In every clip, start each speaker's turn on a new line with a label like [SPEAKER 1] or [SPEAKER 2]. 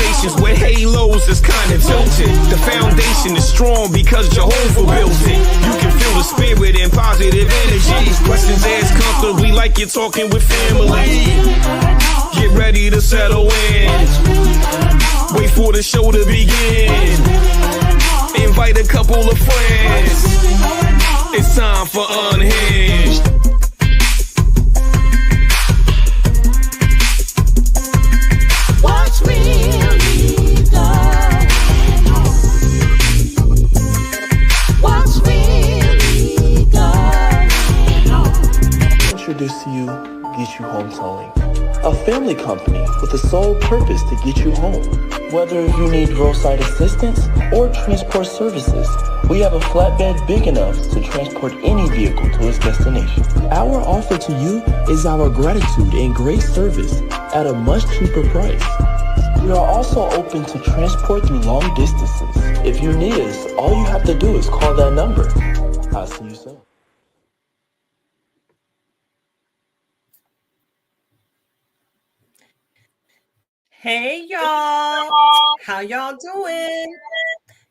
[SPEAKER 1] conversations with halos is kind of tilted. The foundation is strong because Jehovah built it. You can feel the spirit and positive energy. Questions asked comfortably like you're talking with family. Get ready to settle in. Wait for the show to begin. Invite a couple of friends. It's time for Unhinged.
[SPEAKER 2] What's really going on? What's really going on?
[SPEAKER 3] Introduce to you Get You Home Towing, a family company with the sole purpose to get you home. Whether you need roadside assistance or transport services, we have a flatbed big enough to transport any vehicle to its destination. Our offer to you is our gratitude and great service at a much cheaper price. We are also open to transport through long distances. If you need us, all you have to do is call that number. I'll see you soon.
[SPEAKER 4] Hey y'all, how y'all doing?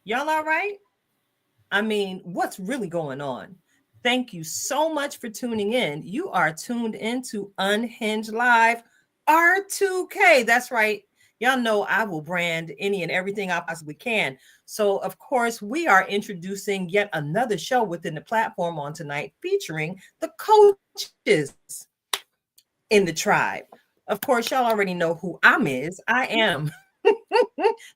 [SPEAKER 4] Y'all all right? I mean, what's really going on? Thank you so much for tuning in. You are tuned into Unhinged Live R2K. That's right. Y'all know I will brand any and everything I possibly can. So, of course, we are introducing yet another show within the platform on tonight featuring the coaches in the tribe. Of course, y'all already know who I am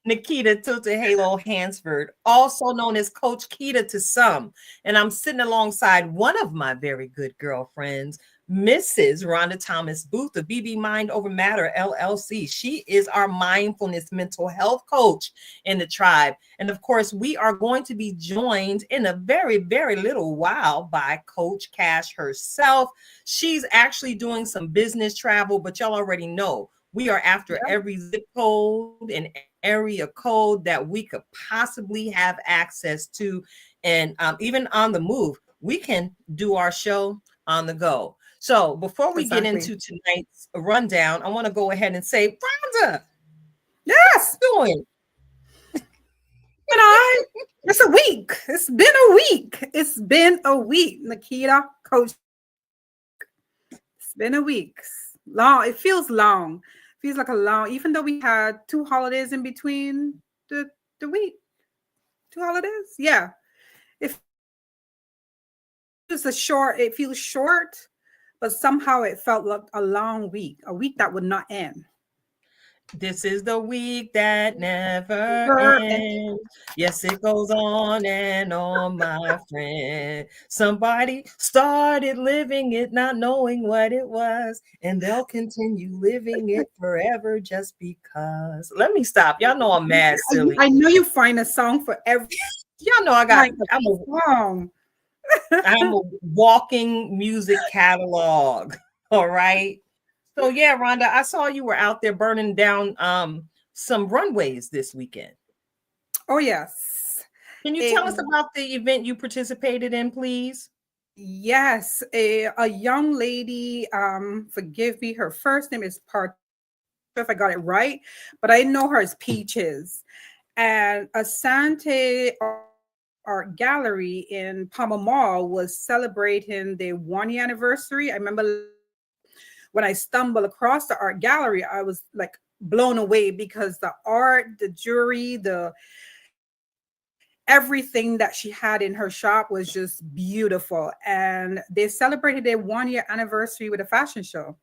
[SPEAKER 4] Nikita Tilted Halo Hansford, also known as Coach Keita to some. And I'm sitting alongside one of my very good girlfriends, Mrs. Rhonda Thomas Booth of BB Mind Over Matter LLC. She is our mindfulness mental health coach in the tribe. And of course, we are going to be joined in a very, very little while by Coach Cash herself. She's actually doing some business travel, but y'all already know we are after every zip code and area code that we could possibly have access to. And even on the move, we can do our show on the go. So before we get into tonight's rundown, I want to go ahead and say, Rhonda,
[SPEAKER 5] yes,
[SPEAKER 4] doing.
[SPEAKER 5] It's a week. It's been a week. It's been a week, Nikita, Coach. It's been a week. Long. It feels long. Feels like a long. Even though we had 2 holidays in between the week, 2 holidays. Yeah, it feels short. It feels short. But somehow it felt like a long week, a week that would not end.
[SPEAKER 4] This is the week that never ends. Yes, it goes on and on, my friend. Somebody started living it, not knowing what it was, and they'll continue living it forever just because. Let me stop. Y'all know I'm mad silly.
[SPEAKER 5] I know you find a song for every.
[SPEAKER 4] Y'all know I'm a walking music catalog. All right. So yeah, Rhonda, I saw you were out there burning down some runways this weekend.
[SPEAKER 5] Oh yes.
[SPEAKER 4] Can you tell us about the event you participated in, please?
[SPEAKER 5] Yes, a young lady. Forgive me. Her first name is if I got it right, but I know her as Peaches, and Asante Art Gallery in Palmer Mall was celebrating their 1-year anniversary. I remember when I stumbled across the art gallery, I was like blown away because the art, the jewelry, everything that she had in her shop was just beautiful. And they celebrated their 1-year anniversary with a fashion show,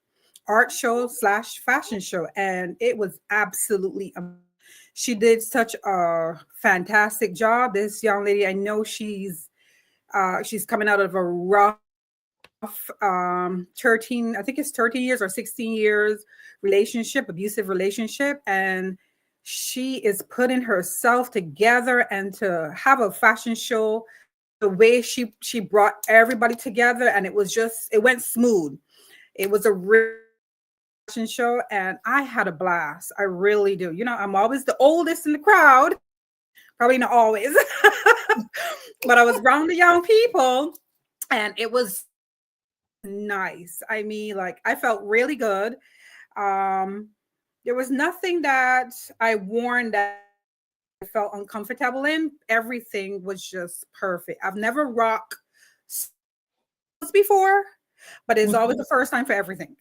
[SPEAKER 5] art show / fashion show. And it was absolutely amazing. She did such a fantastic job. This young lady, I know she's coming out of a rough 13, I think it's 13 years or 16 years abusive relationship. And she is putting herself together, and to have a fashion show, the way she brought everybody together, and it went smooth. It was a real fashion show, and I had a blast. I really do. You know, I'm always the oldest in the crowd. Probably not always, but I was around the young people, and it was nice. I mean, like, I felt really good. There was nothing that I worn that I felt uncomfortable in. Everything was just perfect. I've never rocked before, but it's always
[SPEAKER 4] Mhm.
[SPEAKER 5] the first time for everything.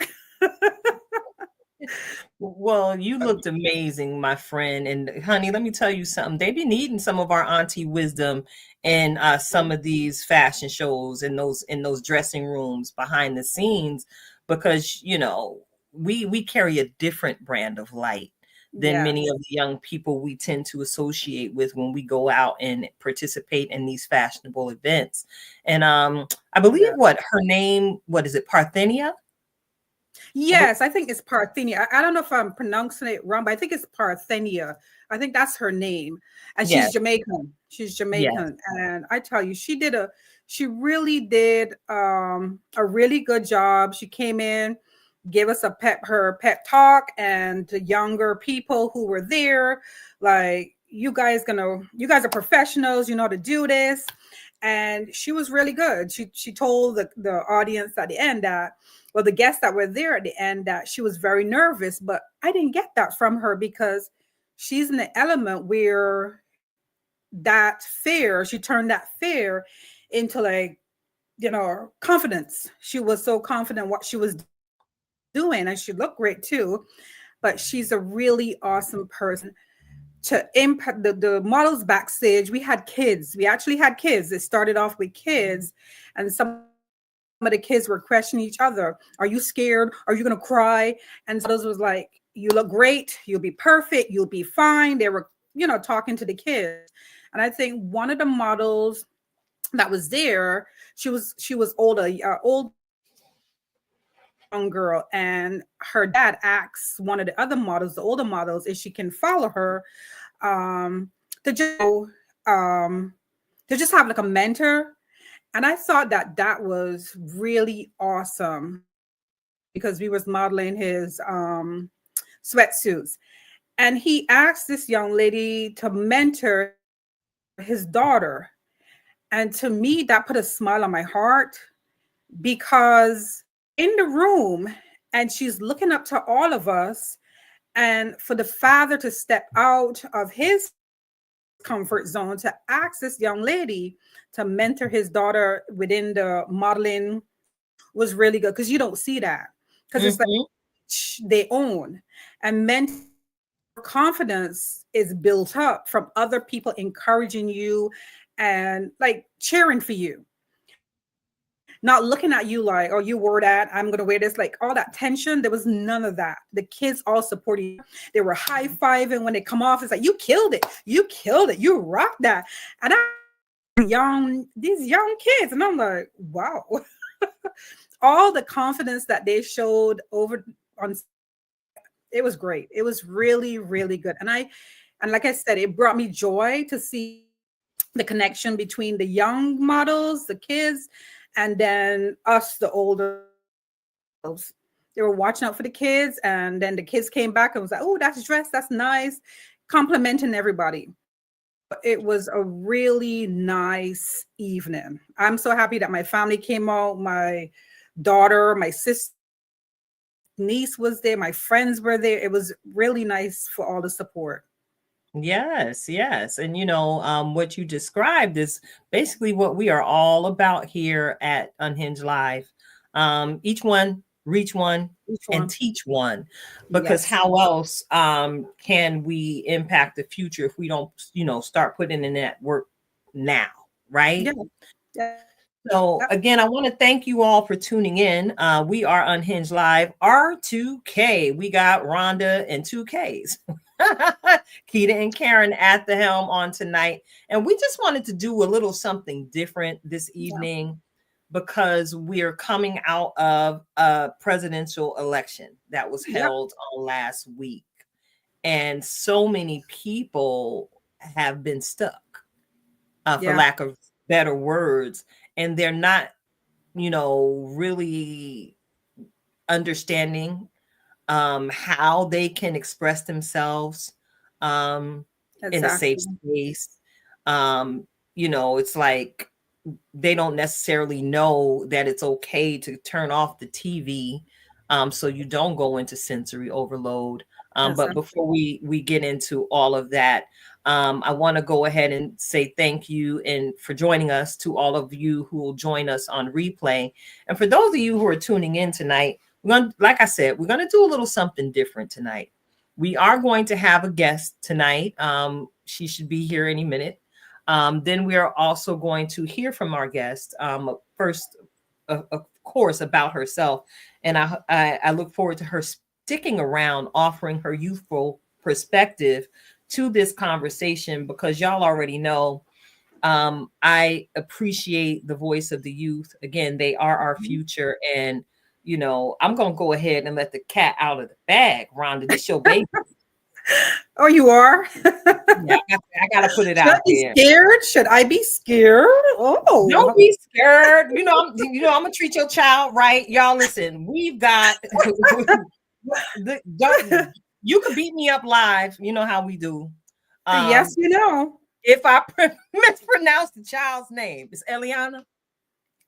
[SPEAKER 4] Well, you looked amazing, my friend. And honey, let me tell you something. They be needing some of our auntie wisdom in some of these fashion shows in those dressing rooms behind the scenes, because we carry a different brand of light than many
[SPEAKER 5] Yes.
[SPEAKER 4] of the young people we tend to associate with when we go out and participate in these fashionable events. And I believe
[SPEAKER 5] Yeah.
[SPEAKER 4] what is it, Parthenia?
[SPEAKER 5] Yes, I think it's Parthenia. I don't know if I'm pronouncing it wrong, but I think it's Parthenia. I think that's her name. And she's
[SPEAKER 4] Yes,
[SPEAKER 5] Jamaican. She's
[SPEAKER 4] yes.
[SPEAKER 5] Jamaican. And I tell you, she really did a really good job. She came in, gave us her pep talk, and the younger people who were there, like, you guys are professionals, you know how to do this. And she was really good. She told the audience at the end that, well, the guests that were there at the end, that she was very nervous, but I didn't get that from her because she's in the element where that fear, she turned that fear into, like, confidence. She was so confident what she was doing, and she looked great too. But she's a really awesome person to impact the models backstage. We had kids. We actually had kids. It started off with kids, and some of the kids were questioning each other. Are you scared? Are you going to cry? And so those was like, you look great. You'll be perfect. You'll be fine. They were, talking to the kids. And I think one of the models that was there, she was older, old young girl, and her dad asks one of the other models, the older models, if she can follow her, um, to just um, to just have like a mentor. And I thought that that was really awesome because we was modeling his sweatsuits, and he asked this young lady to mentor his daughter. And to me, that put a smile on my heart because in the room, and she's looking up to all of us, and for the father to step out of his comfort zone to ask this young lady to mentor his daughter within the modeling was really good, because you don't see that, because it's like
[SPEAKER 4] Mhm.
[SPEAKER 5] they own, and mental confidence is built up from other people encouraging you and like cheering for you, not looking at you like, oh, you wore that, I'm gonna wear this, like all that tension. There was none of that. The kids all supporting. They were high-fiving when they come off. It's like, you killed it, you rocked that. And these young kids, and I'm like, wow. All the confidence that they showed over on, it was great. It was really, really good. And like I said, it brought me joy to see the connection between the young models, the kids, and then us, the older. They were watching out for the kids, and then the kids came back and was like, oh, that's dressed, that's nice, complimenting everybody. It was a really nice evening. I'm so happy that my family came out. My daughter, my sister, niece was there, my friends were there. It was really nice for all the support.
[SPEAKER 4] Yes, yes. And what you described is basically what we are all about here at Unhinged Live. Each one, reach one,
[SPEAKER 5] Each
[SPEAKER 4] and
[SPEAKER 5] one.
[SPEAKER 4] teach one. Because
[SPEAKER 5] Yes.
[SPEAKER 4] how else can we impact the future if we don't, start putting in that work now, right?
[SPEAKER 5] Yeah. Yeah.
[SPEAKER 4] So again, I want to thank you all for tuning in. We are Unhinged Live, R2K. We got Rhonda and 2Ks. Keita and Karen at the helm on tonight. And we just wanted to do a little something different this
[SPEAKER 5] Yeah.
[SPEAKER 4] evening because we're coming out of a presidential election that was
[SPEAKER 5] Yep.
[SPEAKER 4] held on last week. And so many people have been stuck, for
[SPEAKER 5] Yeah.
[SPEAKER 4] lack of better words, and they're not, really understanding how they can express themselves in a safe
[SPEAKER 5] Exactly.
[SPEAKER 4] space. It's like they don't necessarily know that it's okay to turn off the TV so you don't go into sensory overload. But
[SPEAKER 5] Exactly.
[SPEAKER 4] before we get into all of that, I want to go ahead and say thank you and for joining us, to all of you who will join us on replay. And for those of you who are tuning in tonight, like I said, we're going to do a little something different tonight. We are going to have a guest tonight. She should be here any minute. Then we are also going to hear from our guest first, of course, about herself. And I look forward to her sticking around, offering her youthful perspective to this conversation, because y'all already know I appreciate the voice of the youth. Again, they are our future. And, you know, I'm going to go ahead and let the cat out of the bag, Rhonda. This your baby.
[SPEAKER 5] Oh, you are?
[SPEAKER 4] Yeah, I got to put it
[SPEAKER 5] Should I
[SPEAKER 4] out
[SPEAKER 5] be
[SPEAKER 4] there.
[SPEAKER 5] scared? Should I be scared? Oh,
[SPEAKER 4] Don't be scared. I'm gonna treat your child right. Y'all listen, we've got you can beat me up live. You know how we do.
[SPEAKER 5] yes, you know.
[SPEAKER 4] If I mispronounce the child's name, it's Eliana.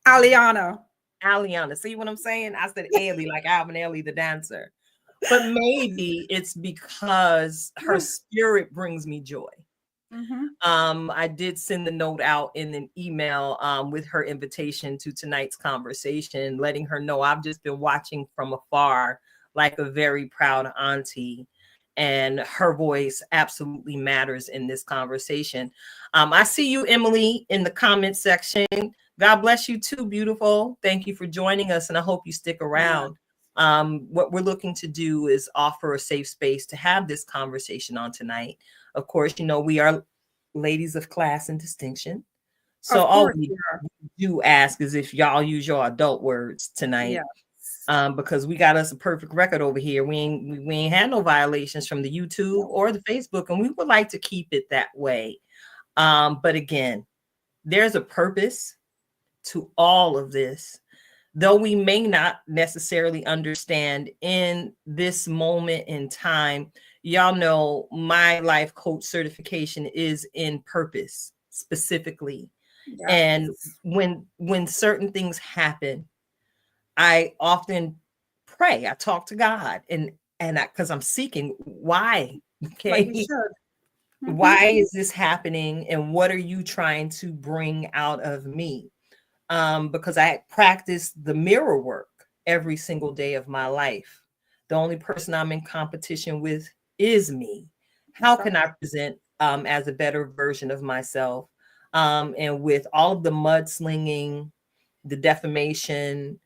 [SPEAKER 5] Aliana.
[SPEAKER 4] Aliana. See what I'm saying? I said Ellie, like Alvin Ailey, the dancer. But maybe it's because her spirit brings me joy. I did send the note out in an email with her invitation to tonight's conversation, letting her know I've just been watching from afar like a very proud auntie, and her voice absolutely matters in this conversation. I see you, Emily, in the comment section. God bless you too, beautiful. Thank you for joining us, and I hope you stick around. What we're looking to do is offer a safe space to have this conversation on tonight. Of course, you know, we are ladies of class and distinction. So all we do ask is if y'all use your adult words tonight. Because we got us a perfect record over here. We ain't had no violations from the YouTube or the Facebook, and we would like to keep it that way. But again, there's a purpose to all of this. Though we may not necessarily understand in this moment in time, y'all know my life coach certification is in purpose specifically. Yes. And when certain things happen, I often pray. I talk to God, and because I'm seeking why. Okay. Like why is this happening, and what are you trying to bring out of me? Because I practice the mirror work every single day of my life. The only person I'm in competition with is me. How can I present as a better version of myself? And with all of the mudslinging, the defamation,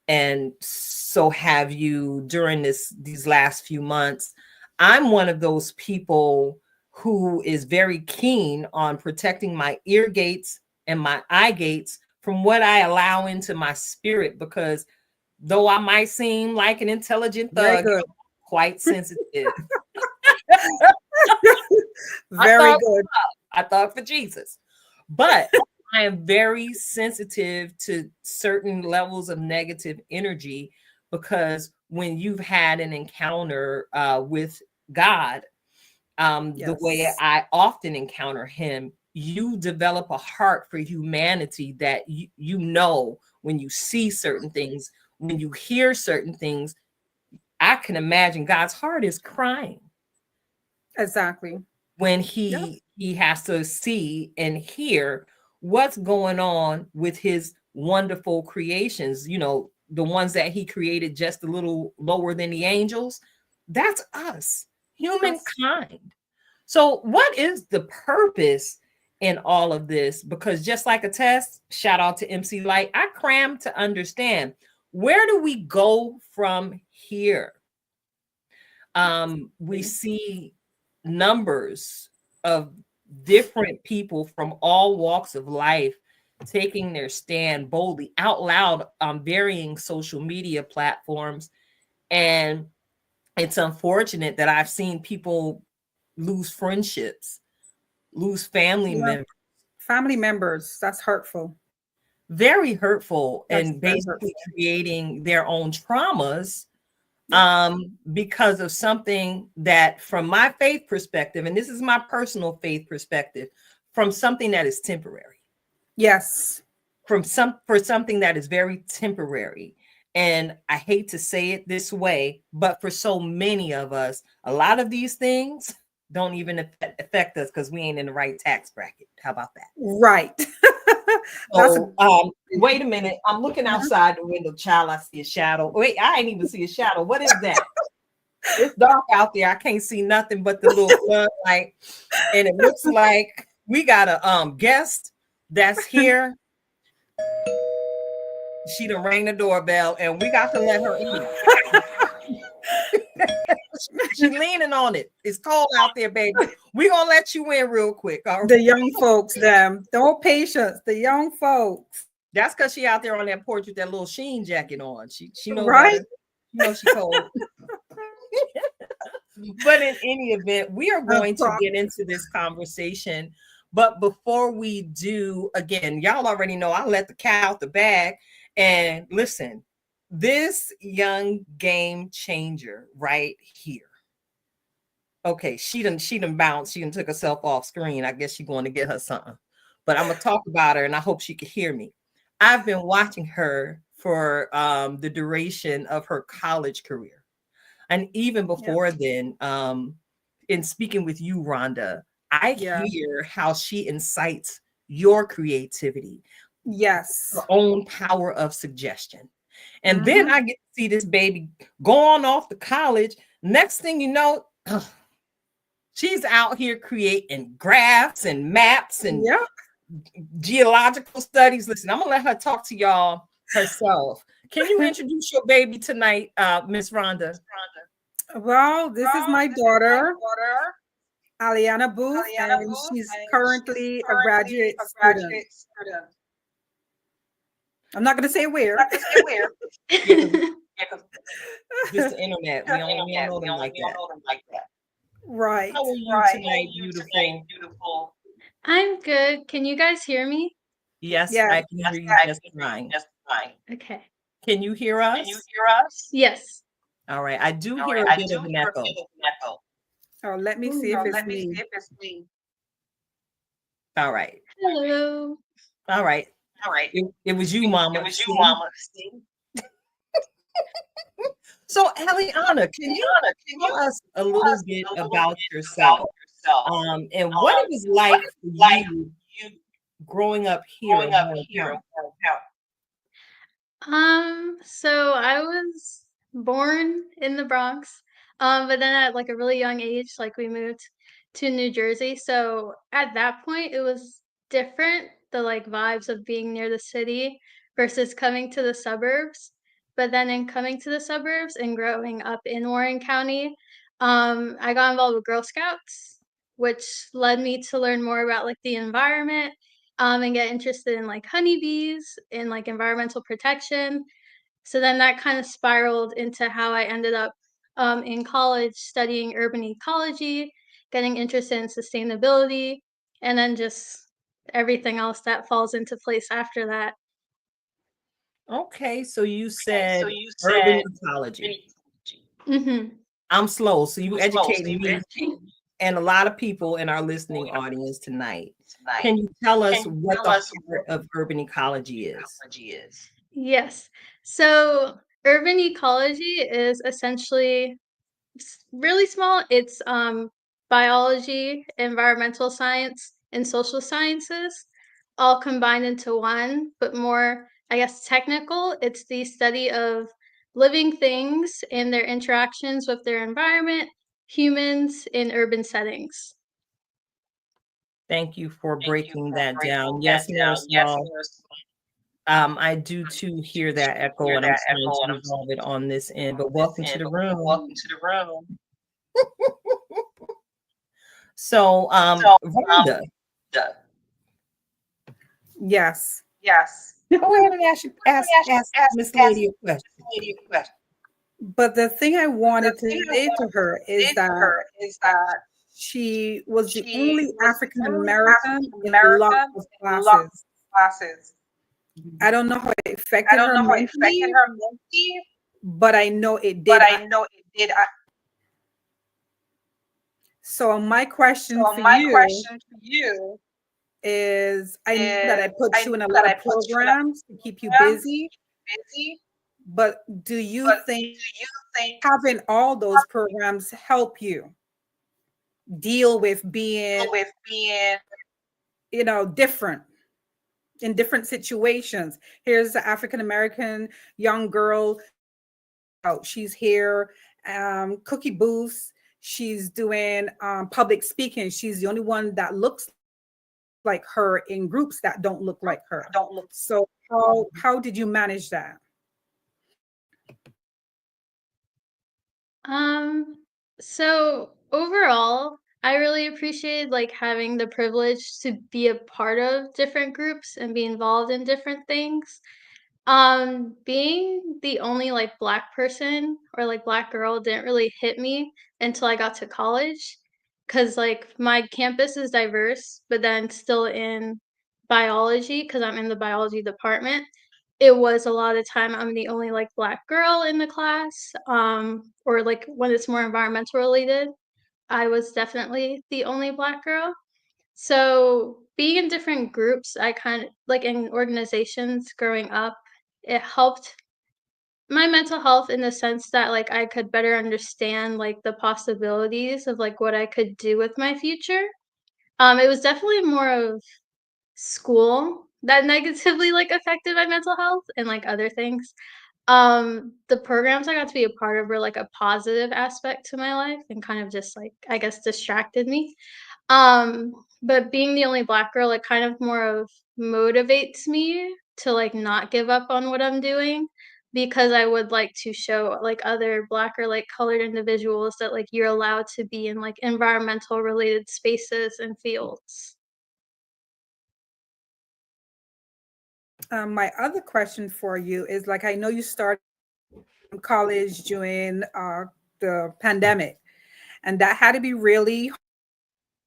[SPEAKER 4] and so have you during these last few months, I'm one of those people who is very keen on protecting my ear gates and my eye gates from what I allow into my spirit, because though I might seem like an intelligent thug, I'm quite sensitive. Very good. I thought for Jesus. But I am very sensitive to certain levels of negative energy, because when you've had an encounter with God, the way I often encounter him, you develop a heart for humanity that you know when you see certain things, when you hear certain things. I can imagine God's heart is crying.
[SPEAKER 5] Exactly.
[SPEAKER 4] When he has to see and hear what's going on with his wonderful creations, you know, the ones that he created just a little lower than the angels. That's us, humankind. So what is the purpose in all of this? Because just like a test, shout out to MC Light, I crammed to understand, where do we go from here? We see numbers of different people from all walks of life taking their stand boldly out loud on varying social media platforms. And it's unfortunate that I've seen people lose friendships, lose family members.
[SPEAKER 5] That's hurtful.
[SPEAKER 4] Very hurtful. And basically creating their own traumas because of something that, from my faith perspective, and this is my personal faith perspective, from something that is temporary.
[SPEAKER 5] Yes.
[SPEAKER 4] For something that is very temporary. And I hate to say it this way, but for so many of us, a lot of these things don't even affect us because we ain't in the right tax bracket. How about that?
[SPEAKER 5] Right.
[SPEAKER 4] So, wait a minute. I'm looking outside the window, child. I see a shadow. Wait, I ain't even see a shadow. What is that? It's dark out there. I can't see nothing but the little floodlight. And it looks like we got a guest that's here. She done rang the doorbell and we got to let her in. She's leaning on it. It's cold out there, baby. We're gonna let you in real quick. All right?
[SPEAKER 5] The young folks, them. Don't patience. The young folks.
[SPEAKER 4] That's because she out there on that porch with that little Sheen jacket on. She knows
[SPEAKER 5] Right.
[SPEAKER 4] better. You know she cold. But in any event, we are going to get into this conversation. But before we do, again, y'all already know I let the cat out the bag. And listen, this young game changer right here. Okay, she done bounced. She done took herself off screen. I guess she's going to get her something. But I'm gonna talk about her, and I hope she can hear me. I've been watching her for the duration of her college career, and even before then, in speaking with you, Rhonda, I hear how she incites your creativity.
[SPEAKER 5] Yes.
[SPEAKER 4] Her own power of suggestion. And then I get to see this baby going off to college. Next thing you know, she's out here creating graphs and maps and geological studies. Listen, I'm gonna let her talk to y'all herself. Can you introduce your baby tonight, Miss Rhonda?
[SPEAKER 5] Well, this is my daughter, Aliana Booth, and she's currently a graduate student. I'm not going to say where.
[SPEAKER 4] Just the internet. We don't know them like that.
[SPEAKER 5] Right.
[SPEAKER 4] How are you tonight, beautiful?
[SPEAKER 6] I'm good. Can you guys hear me?
[SPEAKER 4] Yes, I can hear you just fine.
[SPEAKER 6] Okay.
[SPEAKER 4] Can you hear us?
[SPEAKER 6] Yes.
[SPEAKER 4] All right. I do hear a bit of an echo.
[SPEAKER 5] Oh, let me see if it's me.
[SPEAKER 4] All right.
[SPEAKER 6] Hello.
[SPEAKER 4] All right. It was you, Mama. So, Eliana, can you tell us a little bit about yourself? And what it was like for you growing up here in Warren County?
[SPEAKER 6] So I was born in the Bronx, but then at like a really young age, like we moved to New Jersey. So at that point, it was different, the like vibes of being near the city versus coming to the suburbs. But then in coming to the suburbs and growing up in Warren County, I got involved with Girl Scouts, which led me to learn more about like the environment, and get interested in like honeybees and like environmental protection. So then that kind of spiraled into how I ended up in college studying urban ecology, getting interested in sustainability, and then just everything else that falls into place after that.
[SPEAKER 4] Okay, so you said urban ecology.
[SPEAKER 6] Mm-hmm.
[SPEAKER 4] I'm slow, so you educated me and a lot of people in our listening audience tonight. Can you tell us what the heart of urban ecology is?
[SPEAKER 6] Yes. So urban ecology is essentially really small. It's biology, environmental science, and social sciences all combined into one, but more, I guess, technical. It's the study of living things and their interactions with their environment, humans in urban settings.
[SPEAKER 4] Thank you for breaking that down. Yes, Miroslav. I do too hear that echo, and I'm trying to resolve it on this end. But welcome to the room. So, Rhonda.
[SPEAKER 5] Yes.
[SPEAKER 4] Go ahead and ask Miss Lady a question.
[SPEAKER 5] But the thing I wanted to say to her is that she was the only African American in a lot of classes. I don't know how it affected her mentally, but I know it did. So my question for you is, I know that I put you in a lot of programs to keep you busy, But do you think having all those programs help you deal with being, different in different situations? Here's the African American young girl out. She's here, cookie booths. She's doing public speaking. She's the only one that looks like her in groups that don't look like her. So how did you manage that?
[SPEAKER 6] Um, so overall, I really appreciated like having the privilege to be a part of different groups and be involved in different things. Being the only like black person or like black girl didn't really hit me until I got to college. Cause like my campus is diverse, but then still in biology, because I'm in the biology department, it was a lot of time I'm the only like black girl in the class. Or like when it's more environmental related, I was definitely the only black girl. So being in different groups, I kind of like in organizations growing up, it helped my mental health in the sense that like I could better understand like the possibilities of like what I could do with my future. It was definitely more of school that negatively like affected my mental health and like other things. The programs I got to be a part of were like a positive aspect to my life and kind of just like I guess distracted me. Um, but being the only black girl, it kind of more of motivates me to like not give up on what I'm doing because I would like to show like other black or like colored individuals that like you're allowed to be in like environmental related spaces and fields.
[SPEAKER 5] My other question for you is, like, I know you started college during the pandemic, and that had to be really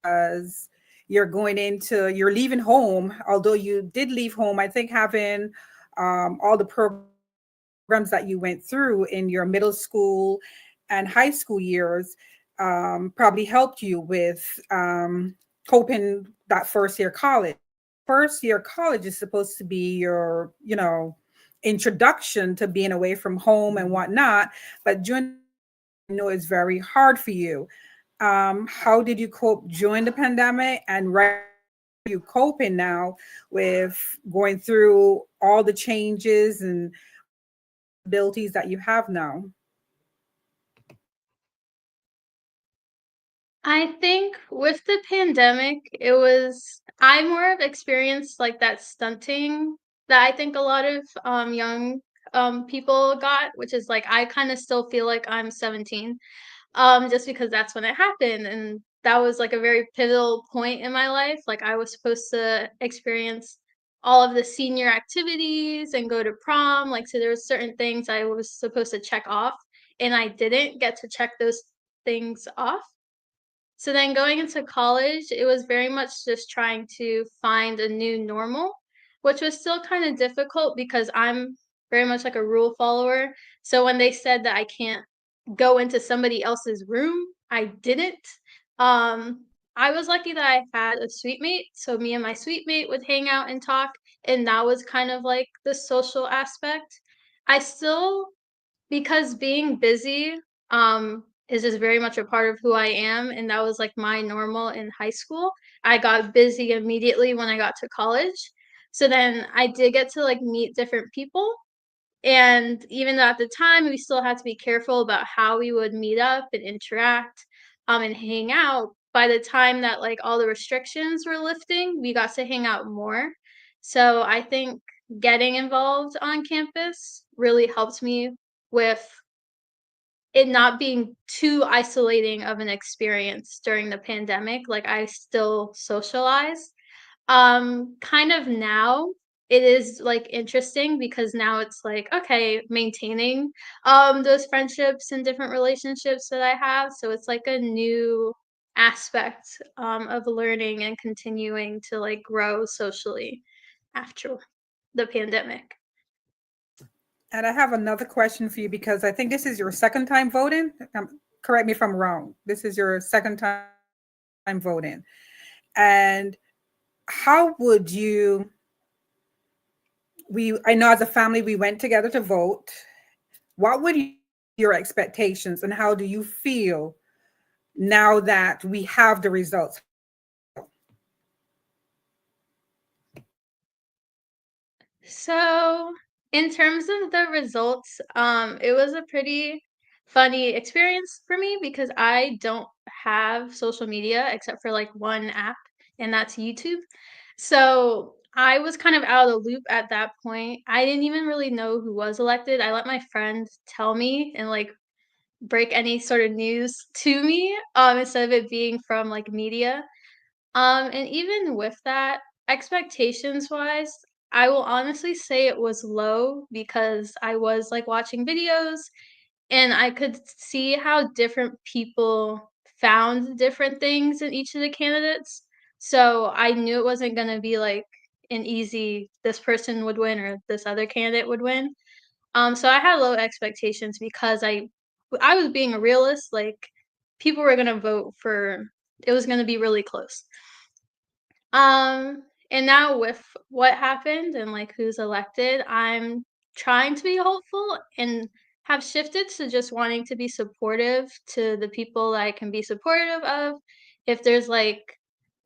[SPEAKER 5] as you're leaving home. Although you did leave home, I think having all the programs that you went through in your middle school and high school years probably helped you with coping that first year college. First year college is supposed to be your, introduction to being away from home and whatnot. But during, I know it's very hard for you. How did you cope during the pandemic, and right are you coping now with going through all the changes and abilities that you have now?
[SPEAKER 6] I think with the pandemic, it was I more of experienced like that stunting that I think a lot of young people got, which is like I kind of still feel like I'm 17, just because that's when it happened, and that was like a very pivotal point in my life. Like I was supposed to experience all of the senior activities and go to prom. Like so, there was certain things I was supposed to check off, and I didn't get to check those things off. So then going into college, it was very much just trying to find a new normal, which was still kind of difficult because I'm very much like a rule follower. So when they said that I can't go into somebody else's room, I didn't. I was lucky that I had a suite mate. So me and my suite mate would hang out and talk, and that was kind of like the social aspect. I still because being busy, is just very much a part of who I am, and that was, like, my normal in high school. I got busy immediately when I got to college, so then I did get to, like, meet different people, and even though at the time, we still had to be careful about how we would meet up and interact, and hang out, by the time that, like, all the restrictions were lifting, we got to hang out more. So I think getting involved on campus really helped me with it not being too isolating of an experience during the pandemic. Like, I still socialize. Kind of now, it is, like, interesting because now it's like, okay, maintaining, those friendships and different relationships that I have, so it's like a new aspect, of learning and continuing to, like, grow socially after the pandemic.
[SPEAKER 5] And I have another question for you, because I think this is your second time voting. Correct me if I'm wrong. This is your second time voting. And how would you, I know as a family we went together to vote, what would your expectations, and how do you feel now that we have the results?
[SPEAKER 6] So, in terms of the results, it was a pretty funny experience for me because I don't have social media except for like one app, and that's YouTube. So, I was kind of out of the loop at that point. I didn't even really know who was elected. I let my friend tell me and like break any sort of news to me, instead of it being from like media. And even with that, expectations wise, I will honestly say it was low because I was like watching videos and I could see how different people found different things in each of the candidates. So I knew it wasn't going to be like an easy this person would win or this other candidate would win. So I had low expectations because I was being a realist, like people were going to vote for it was going to be really close. And now with what happened and like who's elected, I'm trying to be hopeful and have shifted to just wanting to be supportive to the people that I can be supportive of. If there's like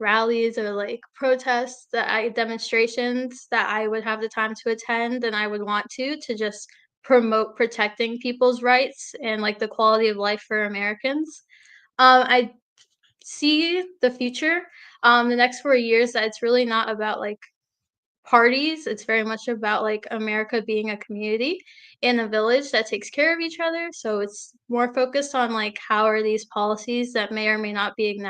[SPEAKER 6] rallies or like protests demonstrations that I would have the time to attend and I would want to just promote protecting people's rights and like the quality of life for Americans. I see the future, the next 4 years that it's really not about like parties. It's very much about like America being a community in a village that takes care of each other. So it's more focused on like how are these policies that may or may not be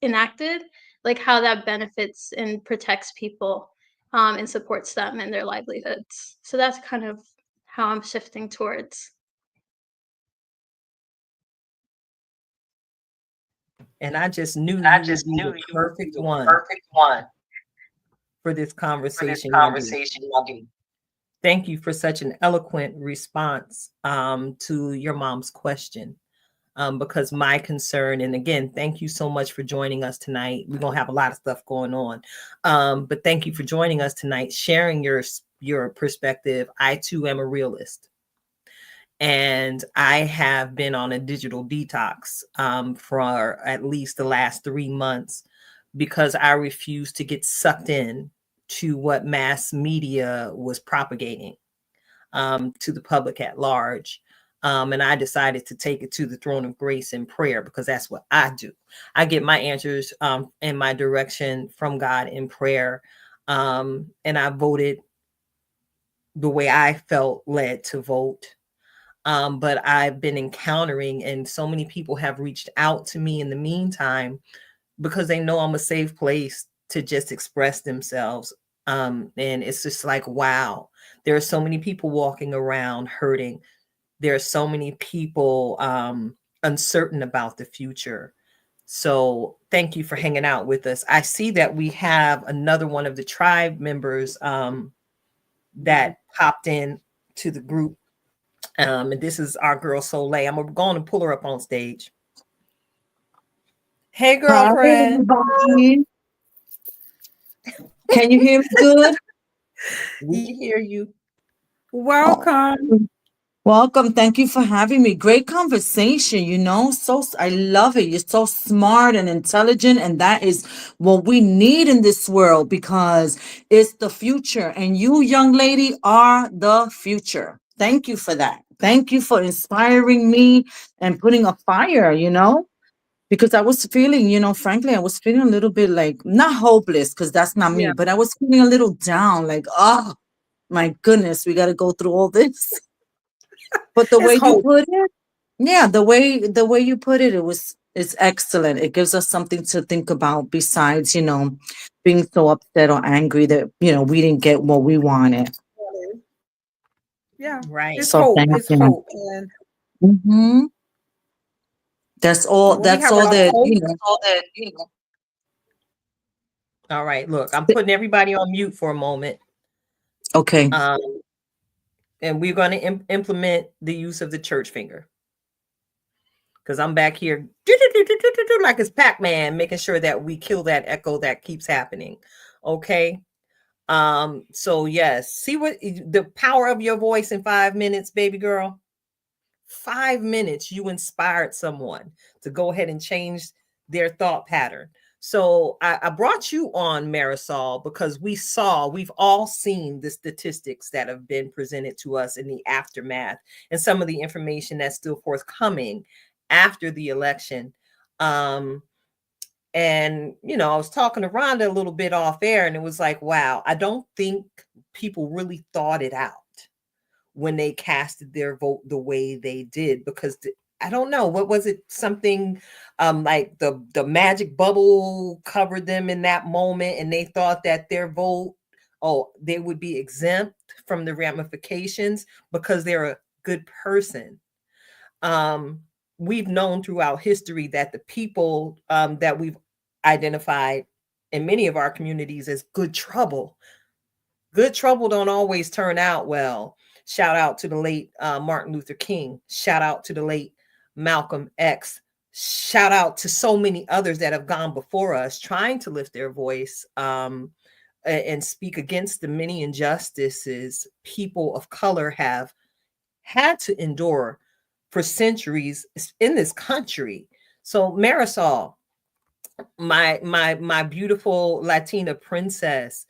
[SPEAKER 6] enacted, like how that benefits and protects people, and supports them and their livelihoods. So that's kind of how I'm shifting towards.
[SPEAKER 4] And I just knew
[SPEAKER 7] And I
[SPEAKER 4] you would
[SPEAKER 7] just
[SPEAKER 4] be
[SPEAKER 7] knew
[SPEAKER 4] the
[SPEAKER 7] you would be
[SPEAKER 4] perfect
[SPEAKER 7] the
[SPEAKER 4] one
[SPEAKER 7] perfect one
[SPEAKER 4] for this
[SPEAKER 7] for this
[SPEAKER 4] conversation, my dear.
[SPEAKER 7] conversation, Lucky.
[SPEAKER 4] Thank you for such an eloquent response to your mom's question. Because my concern, and again, thank you so much for joining us tonight. We're gonna have a lot of stuff going on, but thank you for joining us tonight, sharing your perspective. I too am a realist, and I have been on a digital detox for at least the last 3 months because I refuse to get sucked in to what mass media was propagating to the public at large. And I decided to take it to the throne of grace in prayer because that's what I do. I get my answers and my direction from God in prayer. And I voted the way I felt led to vote. But I've been encountering, and so many people have reached out to me in the meantime because they know I'm a safe place to just express themselves. And it's just like, wow, there are so many people walking around hurting. There are so many people uncertain about the future. So thank you for hanging out with us. I see that we have another one of the tribe members that popped in to the group. And this is our girl Soleil. I'm going to pull her up on stage. Hey,
[SPEAKER 8] Hi,
[SPEAKER 4] girlfriend.
[SPEAKER 8] everybody. Can you hear me good?
[SPEAKER 4] We hear you.
[SPEAKER 5] Welcome.
[SPEAKER 8] Welcome. Thank you for having me. Great conversation, I love it. You're so smart and intelligent, and that is what we need in this world because it's the future. And you, young lady, are the future. Thank you for that. Thank you for inspiring me and putting a fire. Because I was feeling, frankly, I was feeling a little bit like not hopeless because that's not me,
[SPEAKER 5] Yeah.
[SPEAKER 8] but I was feeling a little down, like, oh my goodness, we got to go through all this. But the way
[SPEAKER 5] It's
[SPEAKER 8] you
[SPEAKER 5] hope.
[SPEAKER 8] put it, yeah, the way you put it, it's excellent. It gives us something to think about besides, being so upset or angry that, we didn't get what we wanted.
[SPEAKER 5] Yeah.
[SPEAKER 4] Right.
[SPEAKER 5] It's
[SPEAKER 8] So
[SPEAKER 5] hope.
[SPEAKER 8] thank
[SPEAKER 5] It's
[SPEAKER 8] you.
[SPEAKER 5] hope. And
[SPEAKER 8] hmm That's all.
[SPEAKER 5] when we
[SPEAKER 8] That's
[SPEAKER 5] have
[SPEAKER 8] all
[SPEAKER 5] enough
[SPEAKER 8] that,
[SPEAKER 5] hope,
[SPEAKER 7] All that, you know.
[SPEAKER 4] All right. Look, I'm putting everybody on mute for a moment.
[SPEAKER 8] Okay.
[SPEAKER 4] And we're going to implement the use of the church finger. Because I'm back here like it's Pac-Man, making sure that we kill that echo that keeps happening. Okay. So yes, see what the power of your voice in 5 minutes, baby girl. 5 minutes, you inspired someone to go ahead and change their thought pattern. So I brought you on, Marisol, because we've all seen the statistics that have been presented to us in the aftermath and some of the information that's still forthcoming after the election. And, I was talking to Rhonda a little bit off air, and it was like, wow, I don't think people really thought it out when they casted their vote the way they did, because I don't know, what was it, something like the magic bubble covered them in that moment, and they thought that their vote, they would be exempt from the ramifications because they're a good person. We've known throughout history that the people that we've identified in many of our communities as good trouble don't always turn out well. Shout out to the late Martin Luther King. Shout out to the late Malcolm X. Shout out to so many others that have gone before us trying to lift their voice and speak against the many injustices people of color have had to endure for centuries in this country. So Marisol, my beautiful Latina princess,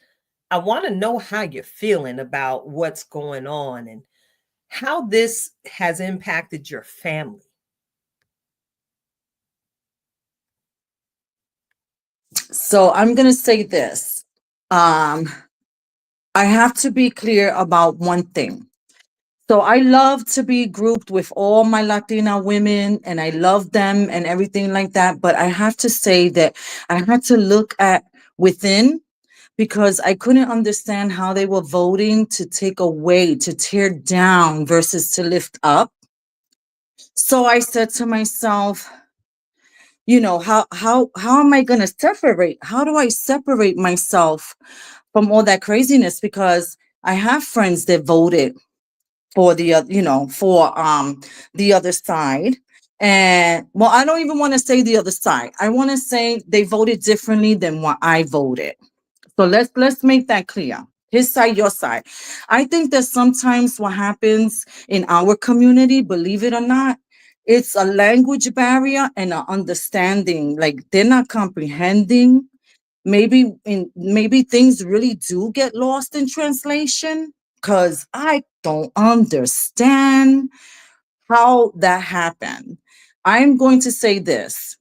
[SPEAKER 4] I want to know how you're feeling about what's going on and how this has impacted your family.
[SPEAKER 8] So I'm going to say this. I have to be clear about one thing. So I love to be grouped with all my Latina women, and I love them and everything like that. But I have to say that I had to look at within, because I couldn't understand how they were voting to take away, to tear down versus to lift up. So I said to myself, how am I going to separate? How do I separate myself from all that craziness? Because I have friends that voted for the other side. And well, I don't even want to say the other side. I want to say they voted differently than what I voted. So let's make that clear. His side, your side. I think that sometimes what happens in our community, believe it or not, it's a language barrier and an understanding. Like they're not comprehending. Maybe things really do get lost in translation, because I don't understand how that happened. I'm going to say this.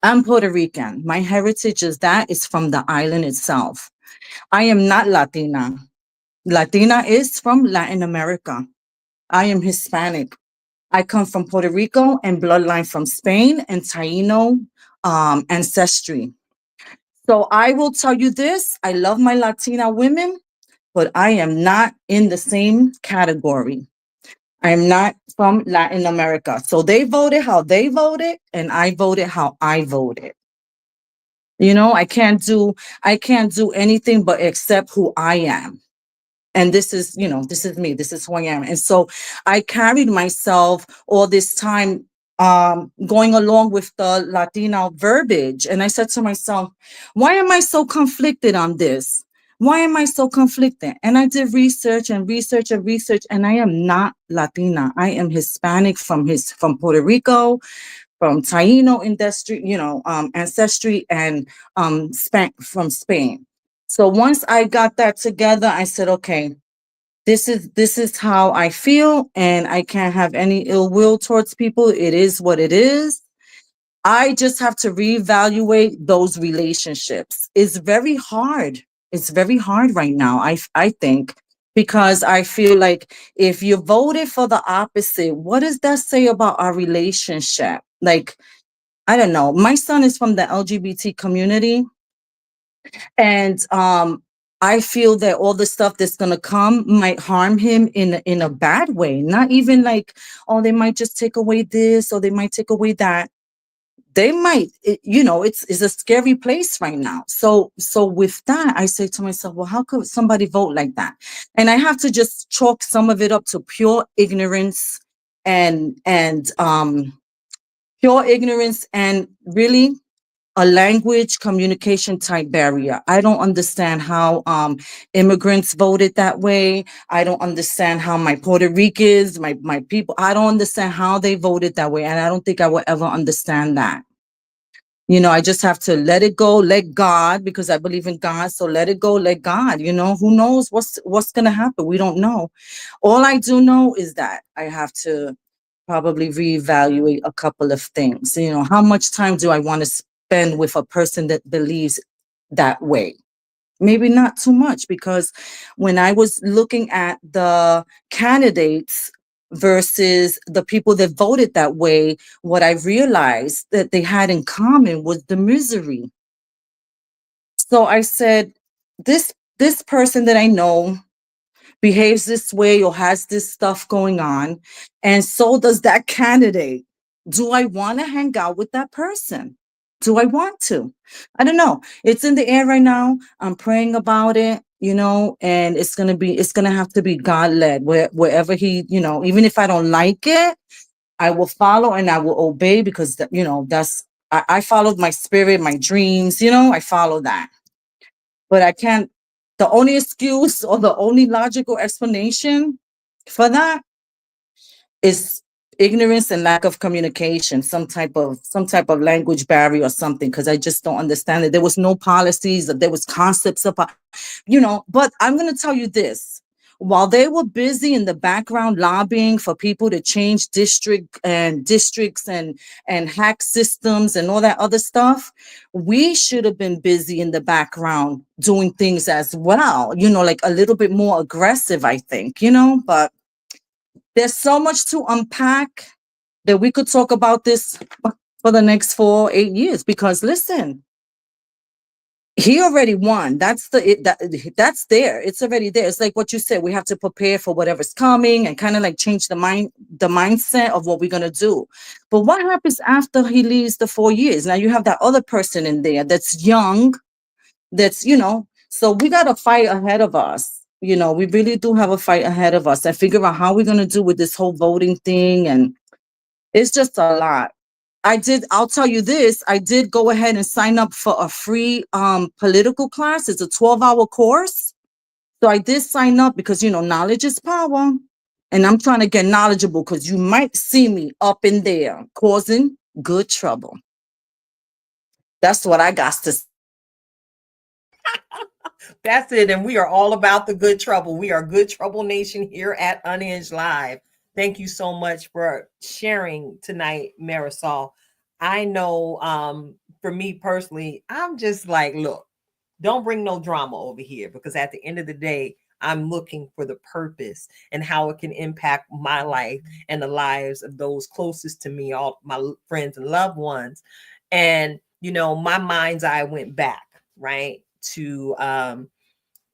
[SPEAKER 8] I'm Puerto Rican. My heritage is from the island itself. I am not Latina. Latina is from Latin America. I am Hispanic. I come from Puerto Rico and bloodline from Spain and Taino ancestry. So I will tell you this. I love my Latina women, but I am not in the same category. I'm not from Latin America. So they voted how they voted, and I voted how I voted. I can't do anything but accept who I am. And this is me, this is who I am. And so I carried myself all this time going along with the Latina verbiage. And I said to myself, why am I so conflicted on this? Why am I so conflicted? And I did research and research and research, and I am not Latina. I am Hispanic from Puerto Rico, from Taino industry, ancestry, and from Spain. So once I got that together, I said, okay, this is how I feel, and I can't have any ill will towards people. It is what it is. I just have to reevaluate those relationships. It's very hard. It's very hard right now, I think, because I feel like if you voted for the opposite, what does that say about our relationship? Like, I don't know. My son is from the LGBT community, and I feel that all the stuff that's gonna come might harm him in a bad way. Not even like, oh, they might just take away this or they might take away that. They might, it's a scary place right now. So with that, I say to myself, well, how could somebody vote like that? And I have to just chalk some of it up to pure ignorance and pure ignorance, and really a language communication type barrier. I don't understand how immigrants voted that way. I don't understand how my Puerto Ricans, my people, I don't understand how they voted that way. And I don't think I will ever understand that. You know, I just have to let it go, let God, because I believe in God. So let it go, let God. You know, who knows what's gonna happen? We don't know. All I do know is that I have to probably reevaluate a couple of things. You know, how much time do I want to spend with a person that believes that way? Maybe not too much, because when I was looking at the candidates versus the people that voted that way, what I realized that they had in common was the misery. So I said, this person that I know behaves this way or has this stuff going on, and so does that candidate. Do I want to hang out with that person? Do I want to? I don't know. It's in the air right now. I'm praying about it, you know, and it's gonna have to be God led, wherever He, you know, even if I don't like it, I will follow and I will obey, because you know, I followed my spirit, my dreams, you know, I follow that. But I can't, the only excuse or the only logical explanation for that is ignorance and lack of communication, some type of language barrier or something, because I just don't understand it. There was no policies, there was concepts about, you know. But I'm going to tell you this: while they were busy in the background lobbying for people to change districts and hack systems and all that other stuff, we should have been busy in the background doing things as well, you know, like a little bit more aggressive, I think, you know. But there's so much to unpack that we could talk about this for the next 4 8 years, because listen, he already won. That's there. It's already there. It's like what you said. We have to prepare for whatever's coming and kind of like change the mindset of what we're gonna do. But what happens after he leaves the 4 years? Now you have that other person in there that's young, that's, you know, so we got a fight ahead of us. You know, we really do have a fight ahead of us and figure out how we're gonna do with this whole voting thing. And it's just a lot. I'll tell you this, I did go ahead and sign up for a free political class. It's a 12-hour course. So I did sign up because, you know, knowledge is power. And I'm trying to get knowledgeable, because you might see me up in there causing good trouble. That's what I got to say.
[SPEAKER 4] That's it. And we are all about the good trouble. We are Good Trouble Nation here at Unhinged Live. Thank you so much for sharing tonight, Marisol. I know for me personally, I'm just like, look, don't bring no drama over here, because at the end of the day, I'm looking for the purpose and how it can impact my life and the lives of those closest to me, all my friends and loved ones. And, you know, my mind's eye went back, right, to